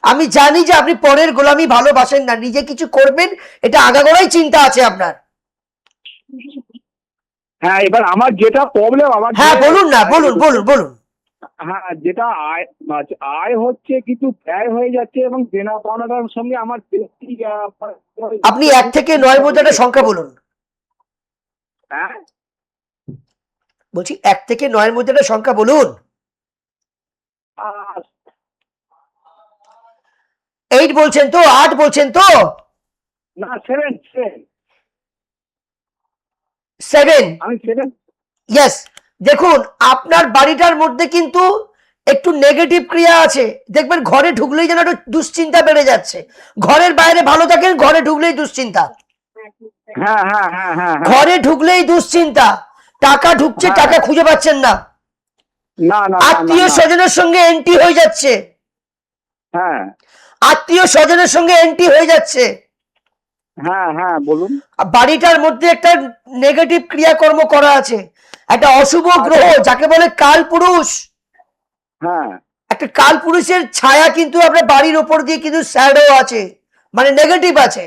আমি জানি যে আপনি পরের গোলামি ভালোবাসেন না, নিজে কিছু করবেন, এটা আগাগোড়াই চিন্তা আছে আপনার। হ্যাঁ, এবার আমার যেটা প্রবলেম, আমার হ্যাঁ বলুন না, বলুন বলুন বলুন। হ্যাঁ, যেটা আয় আয় হচ্ছে কিন্তু ব্যয় হয়ে যাচ্ছে, এবং দেনা পাওনাটার সঙ্গে আমার বেশি আপনি 1 থেকে 9 মধ্যে একটা সংখ্যা বলুন। হ্যাঁ, বলছি 1 থেকে 9 মধ্যে একটা সংখ্যা বলুন। আর 8 বলছেন তো, 8 বলছেন তো? না 7 7। আমি 7। ইয়েস। দেখুন আপনার বাড়িটার মধ্যে কিন্তু একটু নেগেটিভ ক্রিয়া আছে, দেখবেন ঘরে ঢুকলেই যেন একটু দুশ্চিন্তা বেড়ে যাচ্ছে। ঘরের বাইরে ভালো থাকেন, ঘরে ঢুকলেই দুশ্চিন্তা, হ্যাঁ হ্যাঁ হ্যাঁ হ্যাঁ হ্যাঁ। ঘরে ঢুকলেই দুশ্চিন্তা, টাকা ঢুকছে হ্যাঁ। টাকা খুঁজে পাচ্ছেন না, না না আত্মীয় স্বজনের সঙ্গে এন্ট্রি হয়ে যাচ্ছে, হ্যাঁ আত্মীয় স্বজনের সঙ্গে এন্ট্রি হয়ে যাচ্ছে। হ্যাঁ হ্যাঁ বলুন। বাড়িটার মধ্যে একটা নেগেটিভ ক্রিয়াকর্ম করা আছে, একটা অশুভ গ্রহ যাকে বলে কাল পুরুষ, হ্যাঁ একটা কাল পুরুষের ছায়া কিন্তু আপনার বাড়ির ওপর দিয়ে কিন্তু শ্যাডো আছে, মানে নেগেটিভ আছে।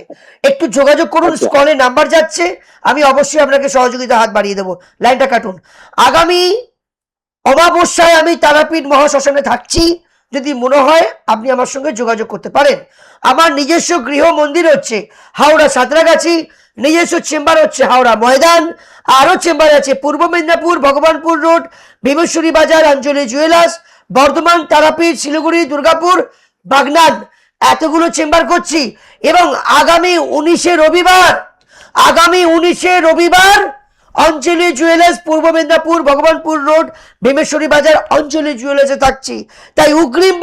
একটু যোগাযোগ করুন, আচ্ছা। স্ক্রলে নাম্বার যাচ্ছে, আমি অবশ্যই আপনাকে সহযোগিতা হাত বাড়িয়ে দেবো। লাইনটা কাটুন। আগামী অমাবস্যায় আমি তারাপীঠ মহাশ্মশানে থাকছি, যদি মনে হয় আপনি আমার সঙ্গে যোগাযোগ করতে পারেন। আমার নিজস্ব গৃহ মন্দির হচ্ছে হাওড়া সাঁতরাগাছি, নিজস্ব চেম্বার হচ্ছে হাওড়া ময়দান, আরো চেম্বার আছে পূর্ব মেদিনীপুর ভগবানপুর রোড, ভীমেশ্বরী বাজার, অঞ্জলি জুয়েলার্স, বর্ধমান, তারাপীঠ, শিলিগুড়ি, দুর্গাপুর, বাগনান, এতগুলো চেম্বার করছি। এবং আগামী 19 রবিবার অঞ্জলি জুয়েলার্স, পূর্ব মেদিনীপুর ভগবানপুর রোড, ভীমেশ্বরী বাজার, অঞ্জলি জুয়েলার্সে থাকছি। তাই অগ্রিম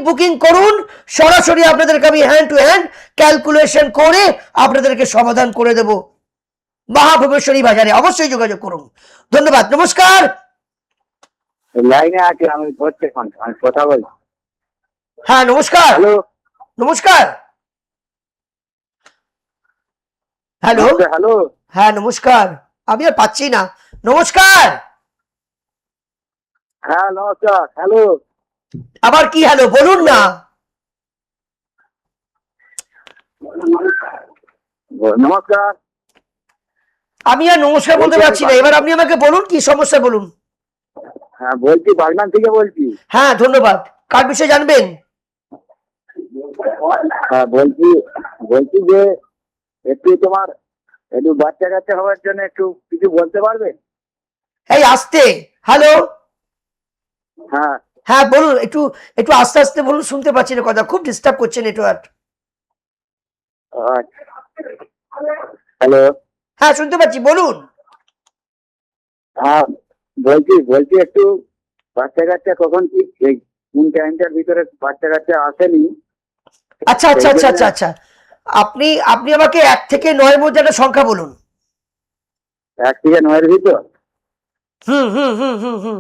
বুকিং করুন, সরাসরি আপনাদেরকে আমি হ্যান্ড টু হ্যান্ড ক্যালকুলেশন করে আপনাদেরকে সমাধান করে দেব মহাভবেশ্বরী বাজারে। অবশ্যই যোগাযোগ করুন। ধন্যবাদ, নমস্কার। লাইনে আছে, আমি ধরছি এখন, আমি কথা বলছি। হ্যাঁ নমস্কার। হ্যালো নমস্কার। হ্যালো। হ্যালো। হ্যাঁ নমস্কার, আমি আর পাচ্ছি না। নমস্কার। হ্যাঁ নমস্কার। হ্যালো। আবার কি হ্যালো বলুন না। নমস্কার। আমি আর নমস্কার বলতে পারছি না, এবার আপনি আমাকে বলুন কি সমস্যা বলুন। হ্যাঁ বলছি, বাগনান থেকে বলছি। হ্যাঁ ধন্যবাদ, কার বিষয়ে জানবেন? হ্যাঁ বলছি যে একটু তোমার একটু বাচ্চা কাচ্চা হওয়ার জন্য একটু কিছু বলতে পারবে? এই আসতে, হ্যালো। হ্যাঁ হ্যাঁ বলুন, একটু একটু আস্তে আস্তে বলুন, শুনতে পাচ্ছি না কথা, খুব ডিস্টার্ব করছে নেটওয়ার্ক। হ্যালো। হ্যাঁ শুনতে পাচ্ছি, বলুন। হ্যাঁ বলছি একটু বাচ্চা কাচ্চা কখন কি এই কোন টাইমটার ভিতরে বাচ্চা কাচ্চা আসেনি। আচ্ছা আচ্ছা আচ্ছা আচ্ছা আচ্ছা, আপনি আমাকে 1 থেকে 9 এর মধ্যে একটা সংখ্যা বলুন। 1 থেকে 9 এর ভিতর? হুম হুম হুম হুম হুম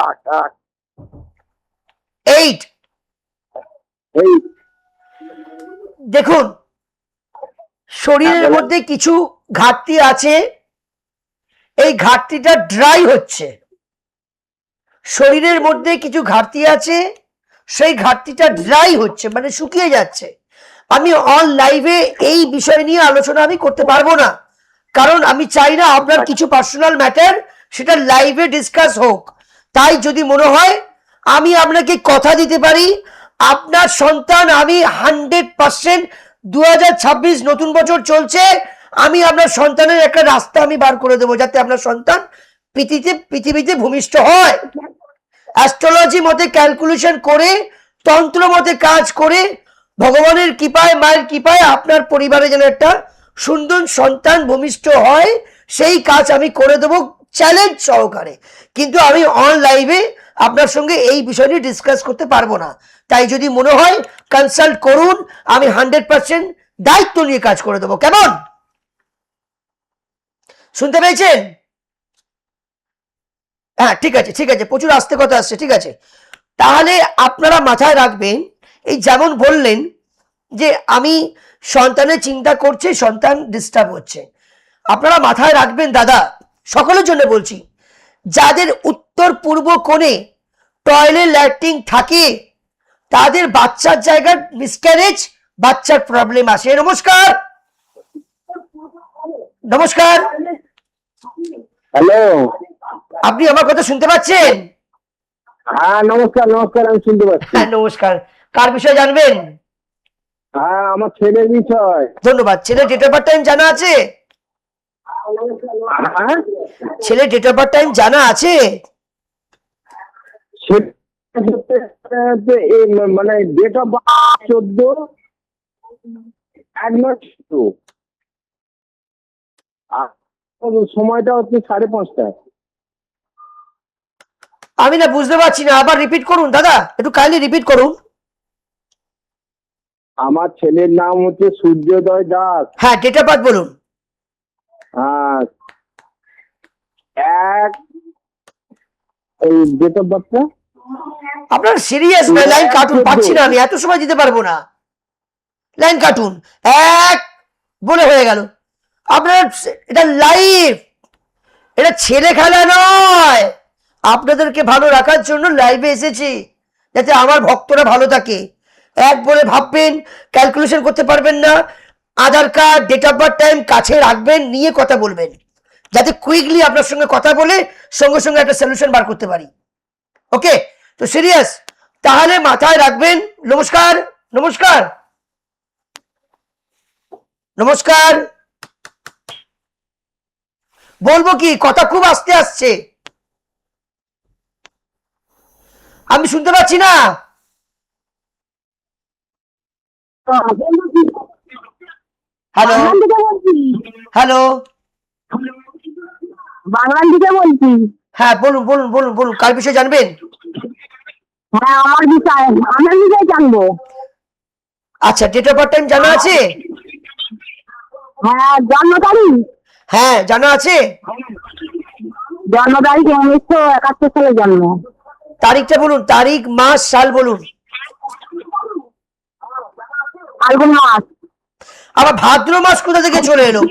8 8 8। এই দেখুন শরীরের হ্যাঁ, বলুন। মধ্যে কিছু ঘাটতি আছে, এই ঘাটতিটা ড্রাই হচ্ছে। শরীরের মধ্যে কিছু ঘাটতি আছে, সেই ঘাটতিটা ড্রাই হচ্ছে, মানে শুকিয়ে যাচ্ছে। আমি অন লাইভে এই বিষয় নিয়ে আলোচনা আমি করতে পারবো না, কারণ আমি চাই না আপনার কিছু পার্সোনাল ম্যাটার সেটা লাইভে ডিসকাস হোক। তাই যদি মনে হয় আমি আপনাকে কথা দিতে পারি, আপনার সন্তান আমি 100% 2026 নতুন বছর চলছে, আমি আপনার সন্তানের একটা রাস্তা আমি বার করে দেবো, যাতে আপনার সন্তান পৃথিবীতে ভূমিষ্ঠ হয়। অ্যাস্ট্রোলজি মতে ক্যালকুলেশন করে, তন্ত্র মতে কাজ করে, ভগবানের কৃপায়, মায়ের কৃপায় আপনার পরিবারে যেন একটা সুন্দর সন্তান ভূমিষ্ঠ হয়, সেই কাজ আমি করে দেবো চ্যালেঞ্জ সহকারে। কিন্তু আমি অন লাইভে আপনার সঙ্গে এই বিষয়টি ডিসকাস করতে পারবো না। তাই যদি মনে হয় কনসাল্ট করুন, আমি 100% দায়িত্ব নিয়ে কাজ করে দেবো। কেমন শুনতে পেয়েছেন? হ্যাঁ ঠিক আছে ঠিক আছে, প্রচুর আস্তে কথা আসছে, ঠিক আছে। তাহলে আপনারা মাথায় রাখবেন, এই যেমন বললেন যে আমি সন্তানের চিন্তা করছি, সন্তান ডিস্টার্ব হচ্ছে, আপনারা মাথায় রাখবেন দাদা, সকলের জন্য বলছি, যাদের উত্তর পূর্ব কোণে টয়লেট ল্যাট্রিন থাকে তাদের বাচ্চার জায়গার মিসক্যারেজ, বাচ্চার প্রবলেম আসে। নমস্কার। নমস্কার। হ্যালো। আপনি আমার কথা শুনতে পাচ্ছেন? হ্যাঁ নমস্কার নমস্কার, আমি শুনতে পাচ্ছি। হ্যাঁ নমস্কার, কার বিষয়ে জানবেন? হ্যাঁ আমার ছেলের বিষয়। ধন্যবাদ। ছেলে ডেট অফ বার্থ টাইম জানা আছে? হ্যাঁ ছেলে ডেট অফ বার্থ টাইম জানা আছে? মানে ডেট অফ বার্থ 14/1 আর সময়টা হচ্ছে 5:30। আমি না বুঝতে পারছি না, আবার রিপিট করুন দাদা, একটু কাইন্ডলি রিপিট করুন। আমার ছেলের নাম হচ্ছে সূর্যোদয় দাস। হ্যাঁ, ডেট অফ বার্থ বলুন। আর এই ডেট অফ বার্থটা আপনার সিরিয়াস না? লাইন কাটুন, পাচ্ছি না, আমি এত সময় দিতে পারবো না। লাইন কাটুন, এক বলে হয়ে গেল। আপনার এটা লাইভ, এটা ছেলে খেলা নয়। আপনাদেরকে ভালো রাখার জন্য লাইভে এসেছি, যাতে আমার ভক্তরা ভালো থাকে। এক বলে ভাববেন, ক্যালকুলেশন করতে পারবেন না। Aadhaar card, date of birth, time কাছে রাখবেন, নিয়ে কথা বলবেন, যাতে কুইকলি আপনার সঙ্গে কথা বলে সঙ্গে সঙ্গে একটা সলিউশন বার করতে পারি। ওকে, তো সিরিয়াস, তাহলে মাথায় রাখবেন। নমস্কার, নমস্কার, নমস্কার। বলবো কি, কথা খুব আস্তে আসছে, আমি শুনতে পাচ্ছি না। হ্যালো, বাংলার দিকে বলছি, হ্যালো, বাংলার দিকে বলছি। হ্যাঁ বলুন বলুন বলুন বলুন, কার বিষয়ে জানবেন? হ্যাঁ, আমার বিষয়ে জানবো। আচ্ছা, ডেট অফ বার্থ, টাইম জানা আছে? হ্যাঁ, জন্ম তারিখ, হ্যাঁ জানা আছে। জন্ম তারিখ 1971 সালে জন্ম। তারিখটা বলুন, তারিখ, মাস, সাল বলুন। ফাল্গুন মাস। আবার ভাদ্র মাস কোথা থেকে চলে এলো?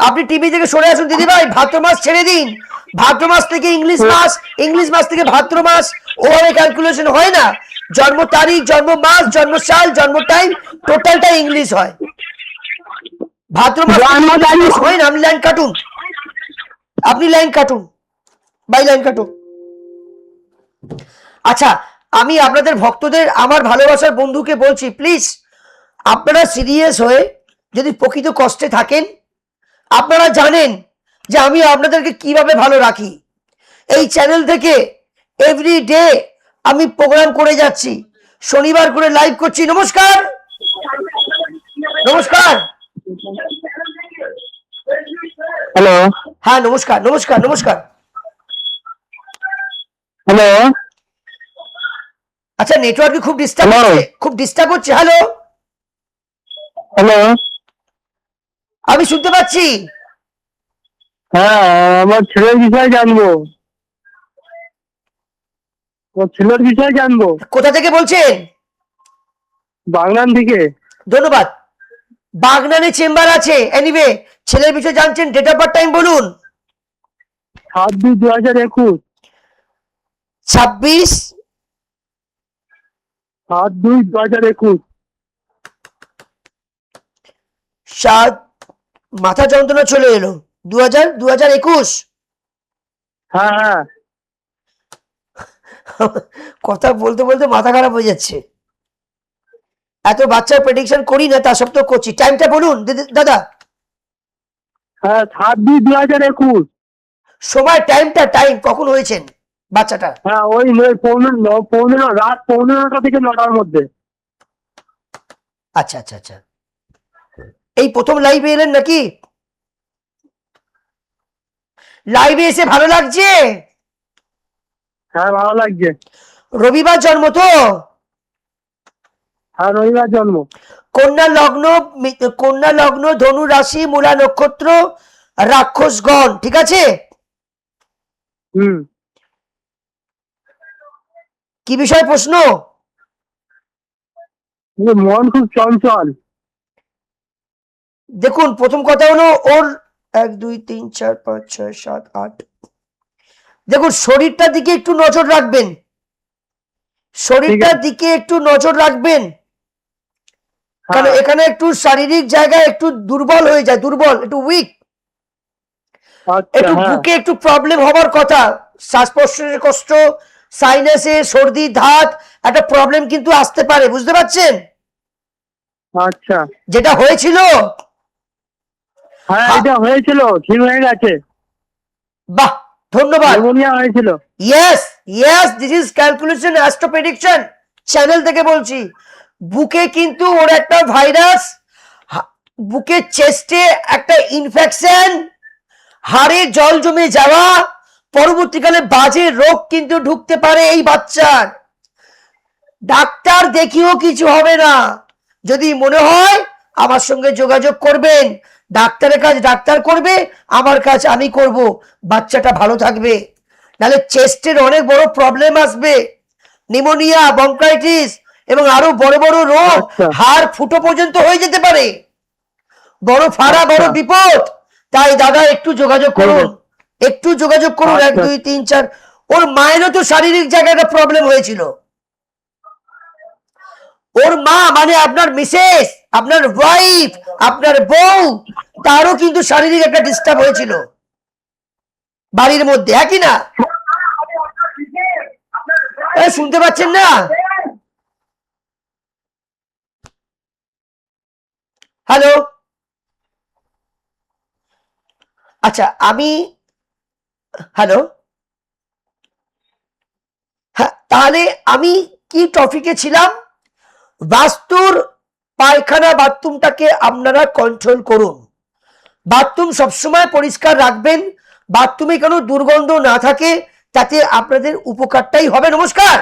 আপনি টিভি থেকে সরে আসুন দিদি ভাই, ভাদ্র মাস ছেড়ে দিন। ভাদ্র মাস থেকে ইংলিশ মাস, ইংলিশ মাস থেকে ভাদ্র মাস, ওভাবে ক্যালকুলেশন হয় না। জন্ম তারিখ, জন্ম মাস, জন্ম সাল, জন্ম টাইম, টোটালটা ইংলিশ হয়। ভাদ্র মাস হয় না। আপনি লাইন কাটুন, আপনি লাইন কাটুন, বাই লাইন কাটুন। আচ্ছা, আমি আপনাদের ভক্তদের, আমার ভালোবাসার বন্ধুকে বলছি, প্লিজ আপনারা সিরিয়াস হয়ে যদি প্রকৃত কষ্টে থাকেন, আপনারা জানেন যে আমি আপনাদেরকে কিভাবে ভালো রাখি। এই চ্যানেল থেকে এভরি ডে আমি প্রোগ্রাম করে যাচ্ছি, শনিবার করে লাইভ করছি। নমস্কার, নমস্কার। হ্যালো, হ্যাঁ নমস্কার, নমস্কার, নমস্কার। হ্যালো, আচ্ছা, নেটওয়ার্কে খুব ডিস্টার্ব Hello? হচ্ছে, খুব ডিস্টার্ব হচ্ছে। Hello, hello. আমি শুনতে পাচ্ছি। হ্যাঁ, আমার ছেলের বিষয়ে জানবো। ওর ছেলের বিষয়ে জানবো। কোথা থেকে বলছেন? বাংলার দিকে। ধন্যবাদ। বাগনানে চেম্বার আছে। এনিওয়ে, ছেলের বিষয়ে জানছেন, ডেট অফ বার্থ, টাইম বলুন। 7/2/2021। 26 7/2/2021। 7, মাথা যন্ত্রণা চলে এলো। 2021। হ্যাঁ হ্যাঁ। কথা বলতে বলতে মাথা খারাপ হয়ে যাচ্ছে। এত বাচ্চার প্রেডিকশন করি না, তা সত্ত্বেও করছি। টাইমটা বলুন দাদা। হ্যাঁ, 7/2/2021। সময়, টাইমটা, টাইম কখন হয়েছেন বাচ্চাটা? হ্যাঁ, ওই রাত 9:30 থেকে 9টার মধ্যে। আচ্ছা আচ্ছা আচ্ছা, এই প্রথম লাইভে এলেন নাকি? লাইভে এসে ভালো লাগছে? হ্যাঁ, ভালো লাগছে। রবিবার জন্ম তো? হ্যাঁ, রবিবার জন্ম। কন্যা লগ্ন, কন্যা লগ্ন, ধনু রাশি, মূলা নক্ষত্র, রাক্ষসগণ, ঠিক আছে? হুম। কি বিষয় প্রশ্ন? মন খুব চঞ্চল। দেখুন, প্রথম কথা হলো ওর 1 2 3 4 5 6 7 8। দেখুন, শরীরটার দিকে একটু নজর রাখবেন, শরীরটার দিকে একটু নজর রাখবেন, কারণ এখানে একটু শারীরিক জায়গায় একটু দুর্বল হয়ে যায়, দুর্বল, একটু উইক, একটু বুকে একটু প্রবলেম হবার কথা। শ্বাস প্রশ্বাসের কষ্ট, সাইনাসে, সর্দি, ধাত, একটা প্রবলেম কিন্তু আসতে পারে, বুঝতে পারছেন? আচ্ছা। যেটা হয়েছিল, হ্যাঁ, এটা হয়েছিল, ঠিক হয়ে গেছে। বাহ, ধন্যবাদ। নিউমোনিয়া হয়েছিল। Yes yes, this is calculation astro prediction channel থেকে বলছি। বুকে কিন্তু ওর একটা ভাইরাস, বুকের চেস্টে একটা ইনফেকশন, হাড়ে জল জমে যাওয়া, পরবর্তীকালে বাজে রোগ কিন্তু ঢুকতে পারে এই বাচ্চার। ডাক্তার দেখিও কিছু হবে না, যদি মনে হয় আমার সঙ্গে যোগাযোগ করবেন, ডাক্তারের কাজ ডাক্তার করবে, আমার কাজ আমি করব, বাচ্চাটা ভালো থাকবে। নাহলে চেস্টের অনেক বড় প্রবলেম আসবে, নিউমোনিয়া, বঙ্কাইটিস এবং আরো বড় বড় রোগ, আচ্ছা। হাড় ফুটো পর্যন্ত হয়ে যেতে পারে, বড় ফাড়া, বড় আচ্ছা। বিপদ। তাই দাদা একটু যোগাযোগ করুন, একটু যোগাযোগ করুন। 1 আচ্ছা। 2 3 4, ওর মায়েরও তো শারীরিক জায়গায় একটা প্রবলেম হয়েছিল। ওর মা মানে আপনার মিসেস, আপনার ওয়াইফ, আপনার বউ, তারও কিন্তু শারীরিক একটা ডিস্টার্ব হয়েছিল বাড়ির মধ্যে, হ্যাঁ কি না? শুনতে পাচ্ছেন না? হ্যালো, আচ্ছা আমি, হ্যালো, হ্যাঁ, তাহলে আমি কি টপিকে ছিলাম? বাস্তুর পায়খানা বাথরুমটাকে আপনারা কন্ট্রোল করুন। বাথরুম সবসময় পরিষ্কার রাখবেন, বাথরুমে কোনো দুর্গন্ধ না থাকে, তাতে আপনাদের উপকারটাই হবে। নমস্কার।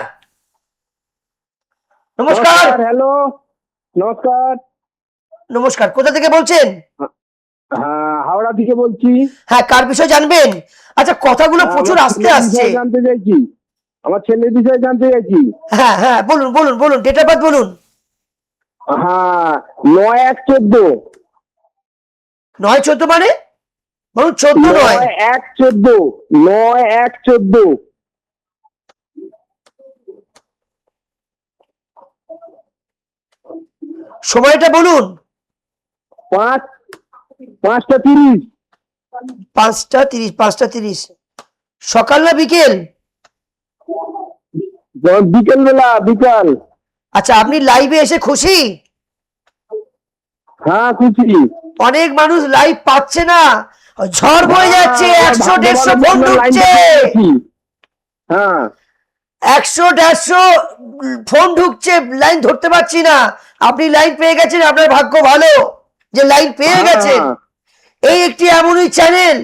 নমস্কার। হ্যালো, নমস্কার। নমস্কার, কোথা থেকে বলছেন? হ্যাঁ, হাওড়া থেকে বলছি। হ্যাঁ, কার বিষয়ে জানবেন? আচ্ছা, কথাগুলো প্রচুর আমার আস্তে ছেলের আসছে। বিষয়ে জানতে চাইছি, আমার ছেলের বিষয়ে জানতে চাইছি। হ্যাঁ হ্যাঁ, বলুন বলুন বলুন, ডেট অফ বার্থ বলুন। হ্যাঁ, 9/1/14। 9/14 মানে? বলুন 14 নয়। 9/1/14, 9/1/14। সময়টা বলুন। 5:30। 5:30, 5:30 সকাল না বিকেল? বিকেল বেলা, বিকাল। আচ্ছা, আপনি লাইভে এসে খুশি? হ্যাঁ, খুশি। অনেক মানুষ লাইভ পাচ্ছে না, ঝড় বয়ে যাচ্ছে, 100-150 ফোন ঢুকছে, হ্যাঁ 100-150 ফোন ঢুকছে, লাইন ধরতে পারছি না। আপনি লাইন পেয়ে গেছেন, আপনার ভাগ্য ভালো যে লাইন পেয়ে গেছেন। এই একটি এমনই চ্যানেল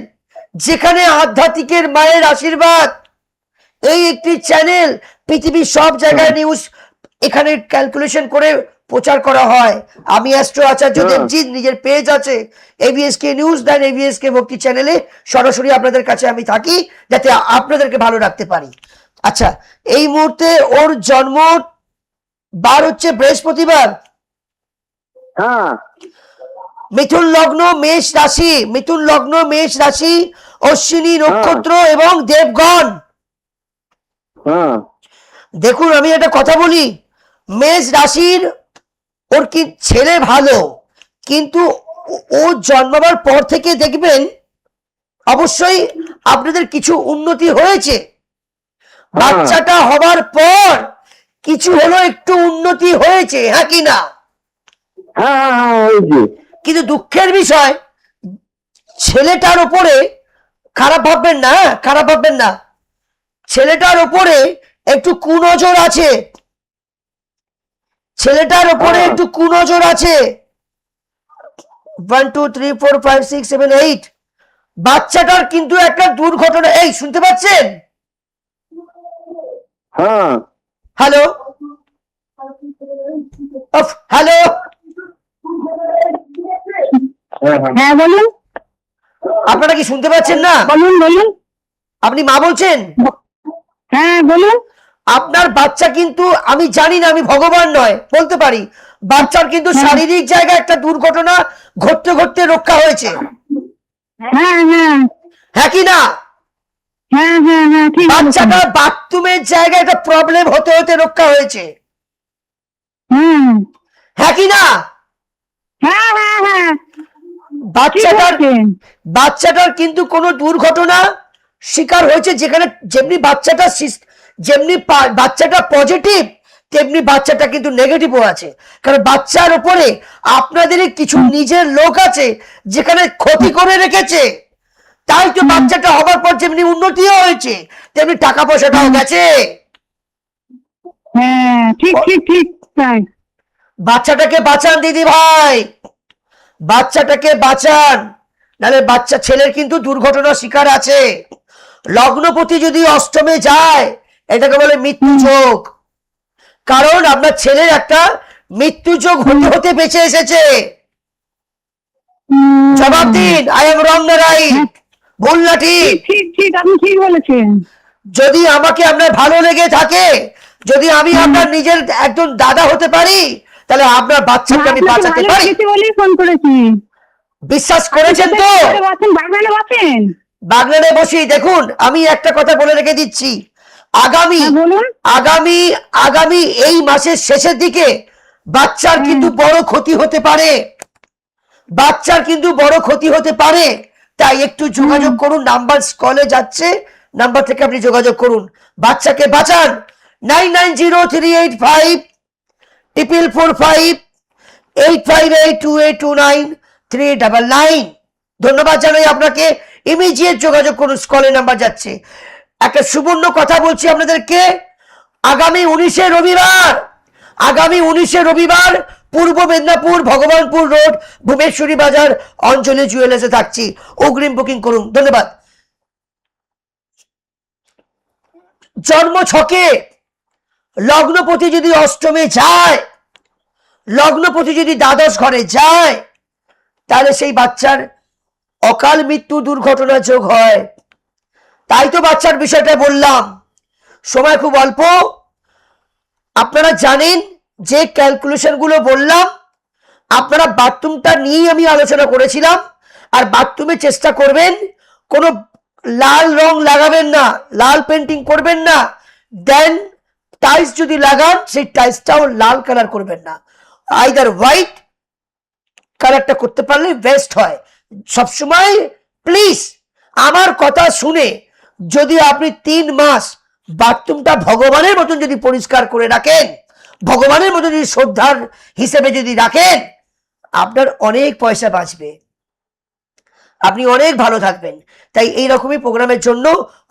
যেখানে আধ্যাত্মিকের মায়ের আশীর্বাদ, এই একটি চ্যানেল পৃথিবীর সব জায়গায় নিউজ এখানে ক্যালকুলেশন করে প্রচার করা হয়। আমি অ্যাস্ট্রো আচার্য দেবজিৎ, নিজের পেজ আছে এভিএসকে নিউজ 9, এভিএসকে ভক্তি চ্যানেলে সরাসরি আপনাদের কাছে আমি থাকি, যাতে আপনাদেরকে ভালো রাখতে পারি। আচ্ছা, এই মুহূর্তে ওর জন্ম বার হচ্ছে বৃহস্পতিবার, হ্যাঁ মিথুন লগ্ন মেষ রাশি, মিথুন লগ্ন মেষ রাশি, অশ্বিনী নক্ষত্র এবং দেবগণ। হ্যাঁ। দেখুন, আমি একটা কথা বলি, মেষ রাশির ওর কি ছেলে ভালো, কিন্তু ও জন্মাবার পর থেকে দেখবেন অবশ্যই আপনাদের কিছু উন্নতি হয়েছে। বাচ্চাটা হবার পর কিছু হলো, একটু উন্নতি হয়েছে, হ্যাঁ কি না? হ্যাঁ হয়েছে। কিন্তু দুঃখের বিষয়, ছেলেটার উপরে খারাপ ভাববেন না, খারাপ ভাববেন না, ছেলেটার উপরে একটু কুনজর আছে, ছেলেটার উপরে একটু কুনজর আছে। 1 2 3 4 5 6 7 8, বাচ্চাটার কিন্তু একটা দুর্ঘটনা, এই শুনতে পাচ্ছেন? হ্যাঁ হ্যালো, হ্যালো, হ্যাঁ বলুন, আপনারা কি শুনতে পাচ্ছেন না? বলুন বলুন, আপনি মা বলছেন? হ্যাঁ বলুন। আপনার বাচ্চা কিন্তু, আমি জানি না, আমি ভগবান নয়, বলতে পারি বাচ্চার কিন্তু শারীরিক জায়গায় একটা দুর্ঘটনা ঘটতে ঘটতে রক্ষা হয়েছে, হ্যাঁ হ্যাঁ হ্যাঁ কি না? হ্যাঁ হ্যাঁ হ্যাঁ, ঠিক আছে। বাচ্চাটার বাথরুমের জায়গায় একটা প্রবলেম হতে হতে রক্ষা হয়েছে, হুম, হ্যাঁ কি না? হ্যাঁ হ্যাঁ হ্যাঁ, বাচ্চাটার ঠিক আছে। বাচ্চাটার কিন্তু কোনো দুর্ঘটনা শিকার হয়েছে, যেখানে যেমনি বাচ্চাটা পজিটিভ, তেমনি বাচ্চাটা কিন্তু নেগেটিভও আছে। কারণ বাচ্চার উপরে আপনাদেরই কিছু নিজের লোক আছে যেখানে ক্ষতি করে রেখেছে, তাই তো বাচ্চাটা হবার পর যেমনি উন্নতিও হয়েছে তেমনি টাকা পয়সাটাও গেছে। হ্যাঁ, ঠিক ঠিক ঠিক তাই। বাচ্চাটাকে বাঁচান দিদি ভাই, বাচ্চাটাকে বাঁচান, নাহলে বাচ্চা ছেলের কিন্তু দুর্ঘটনার শিকার আছে। লগ্নপতি যদি অষ্টমে যায় এটাকে বলে মৃত্যু যোগ, কারণ আপনার ছেলের একটা মৃত্যু যোগ হতে হতে বেঁচে এসেছে। জবাব দিন, আই এম রং না রাইট, ভুল না ঠিক? ঠিক ঠিক, আপনি ঠিক বলেছেন। যদি আমাকে আপনার ভালো লেগে থাকে, যদি আমি আপনার নিজের একজন দাদা হতে পারি, তাহলে আপনার বাচ্চাকে আমি আপনাকে বাঁচাতে ভালো পারি। লেগেছে বলেই ফোন করেছি। বিশ্বাস করেছেন তো? বাগানে বাঁচেন। বাগনানে বসি। দেখুন আমি একটা কথা বলে রেখে দিচ্ছি, আগামী হ্যাঁ, বলুন। আগামী আগামী এই মাসের শেষের দিকে বাচ্চার কিন্তু বড় ক্ষতি হতে পারে, বাচ্চার কিন্তু বড় ক্ষতি হতে পারে। তাই একটু যোগাযোগ করুন, নাম্বার স্কলে যাচ্ছে, নাম্বার থেকে আপনি যোগাযোগ করুন, বাচ্চাকে বাঁচান। 9903854445 8582829399। ধন্যবাদ জানাই আপনাকে, ইমিডিয়েট যোগাযোগ করুন, স্কলে নাম্বার যাচ্ছে। একটা সুবর্ণ কথা বলছি আপনাদেরকে, আগামী 19শে রবিবার, আগামী 19শে রবিবার পূর্ব মেদিনীপুর ভগবানপুর রোড ভুবনেশ্বরী বাজার অঞ্চলে জুয়েলার্সে থাকছি, অগ্রিম বুকিং করুন। ধন্যবাদ। জন্ম ছকে লগ্নপতি যদি অষ্টমে যায়, লগ্নপতি যদি দ্বাদশ ঘরে যায়, তাহলে সেই বাচ্চার অকাল মৃত্যু দুর্ঘটনা যোগ হয়। তাই তো বাচ্চার বিষয়টা বললাম, সময় খুব অল্প। আপনারা জানেন যে ক্যালকুলেশন গুলো বললাম, আপনারা বাথরুমটা নিয়েই আমি আলোচনা করেছিলাম। আর বাথরুমে চেষ্টা করবেন কোনো লাল রং লাগাবেন না, লাল পেন্টিং করবেন না। দেন টাইলস যদি লাগান সেই টাইলসটাও লাল কালার করবেন না, আইদার হোয়াইট কালারটা করতে পারলে বেস্ট হয়। সবসময় প্লিজ আমার কথা শুনে যদি আপনি 3 মাস বাথরুমটা ভগবানের মতন যদি পরিষ্কার করে রাখেন, ভগবানের মতন যদি শ্রদ্ধার হিসেবে যদি রাখেন, আপনার অনেক পয়সা বাঁচবে, আপনি অনেক ভালো থাকবেন। তাই এইরকমই প্রোগ্রামের জন্য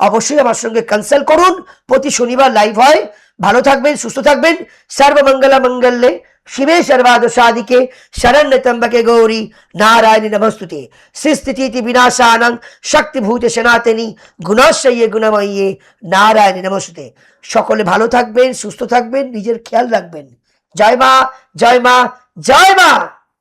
অবশ্যই আমার সঙ্গে কনসাল্ট করুন। প্রতি শনিবার লাইভ হয়। ভালো থাকবেন, সুস্থ থাকবেন। সর্বমঙ্গলা মঙ্গলে শিবে সর্বাদ সাধিকে শরণ্য ত্র্যম্বকে গৌরী নারায়ণী নমস্তুতে। সৃষ্টিতি বিনাশানং শক্তিভূতে সনাতনী গুণাশ্রয়ে গুণময়ী নারায়ণী নমস্তুতে। সকলে ভালো থাকবেন, সুস্থ থাকবেন, নিজের খেয়াল রাখবেন। জয় মা, জয় মা, জয় মা।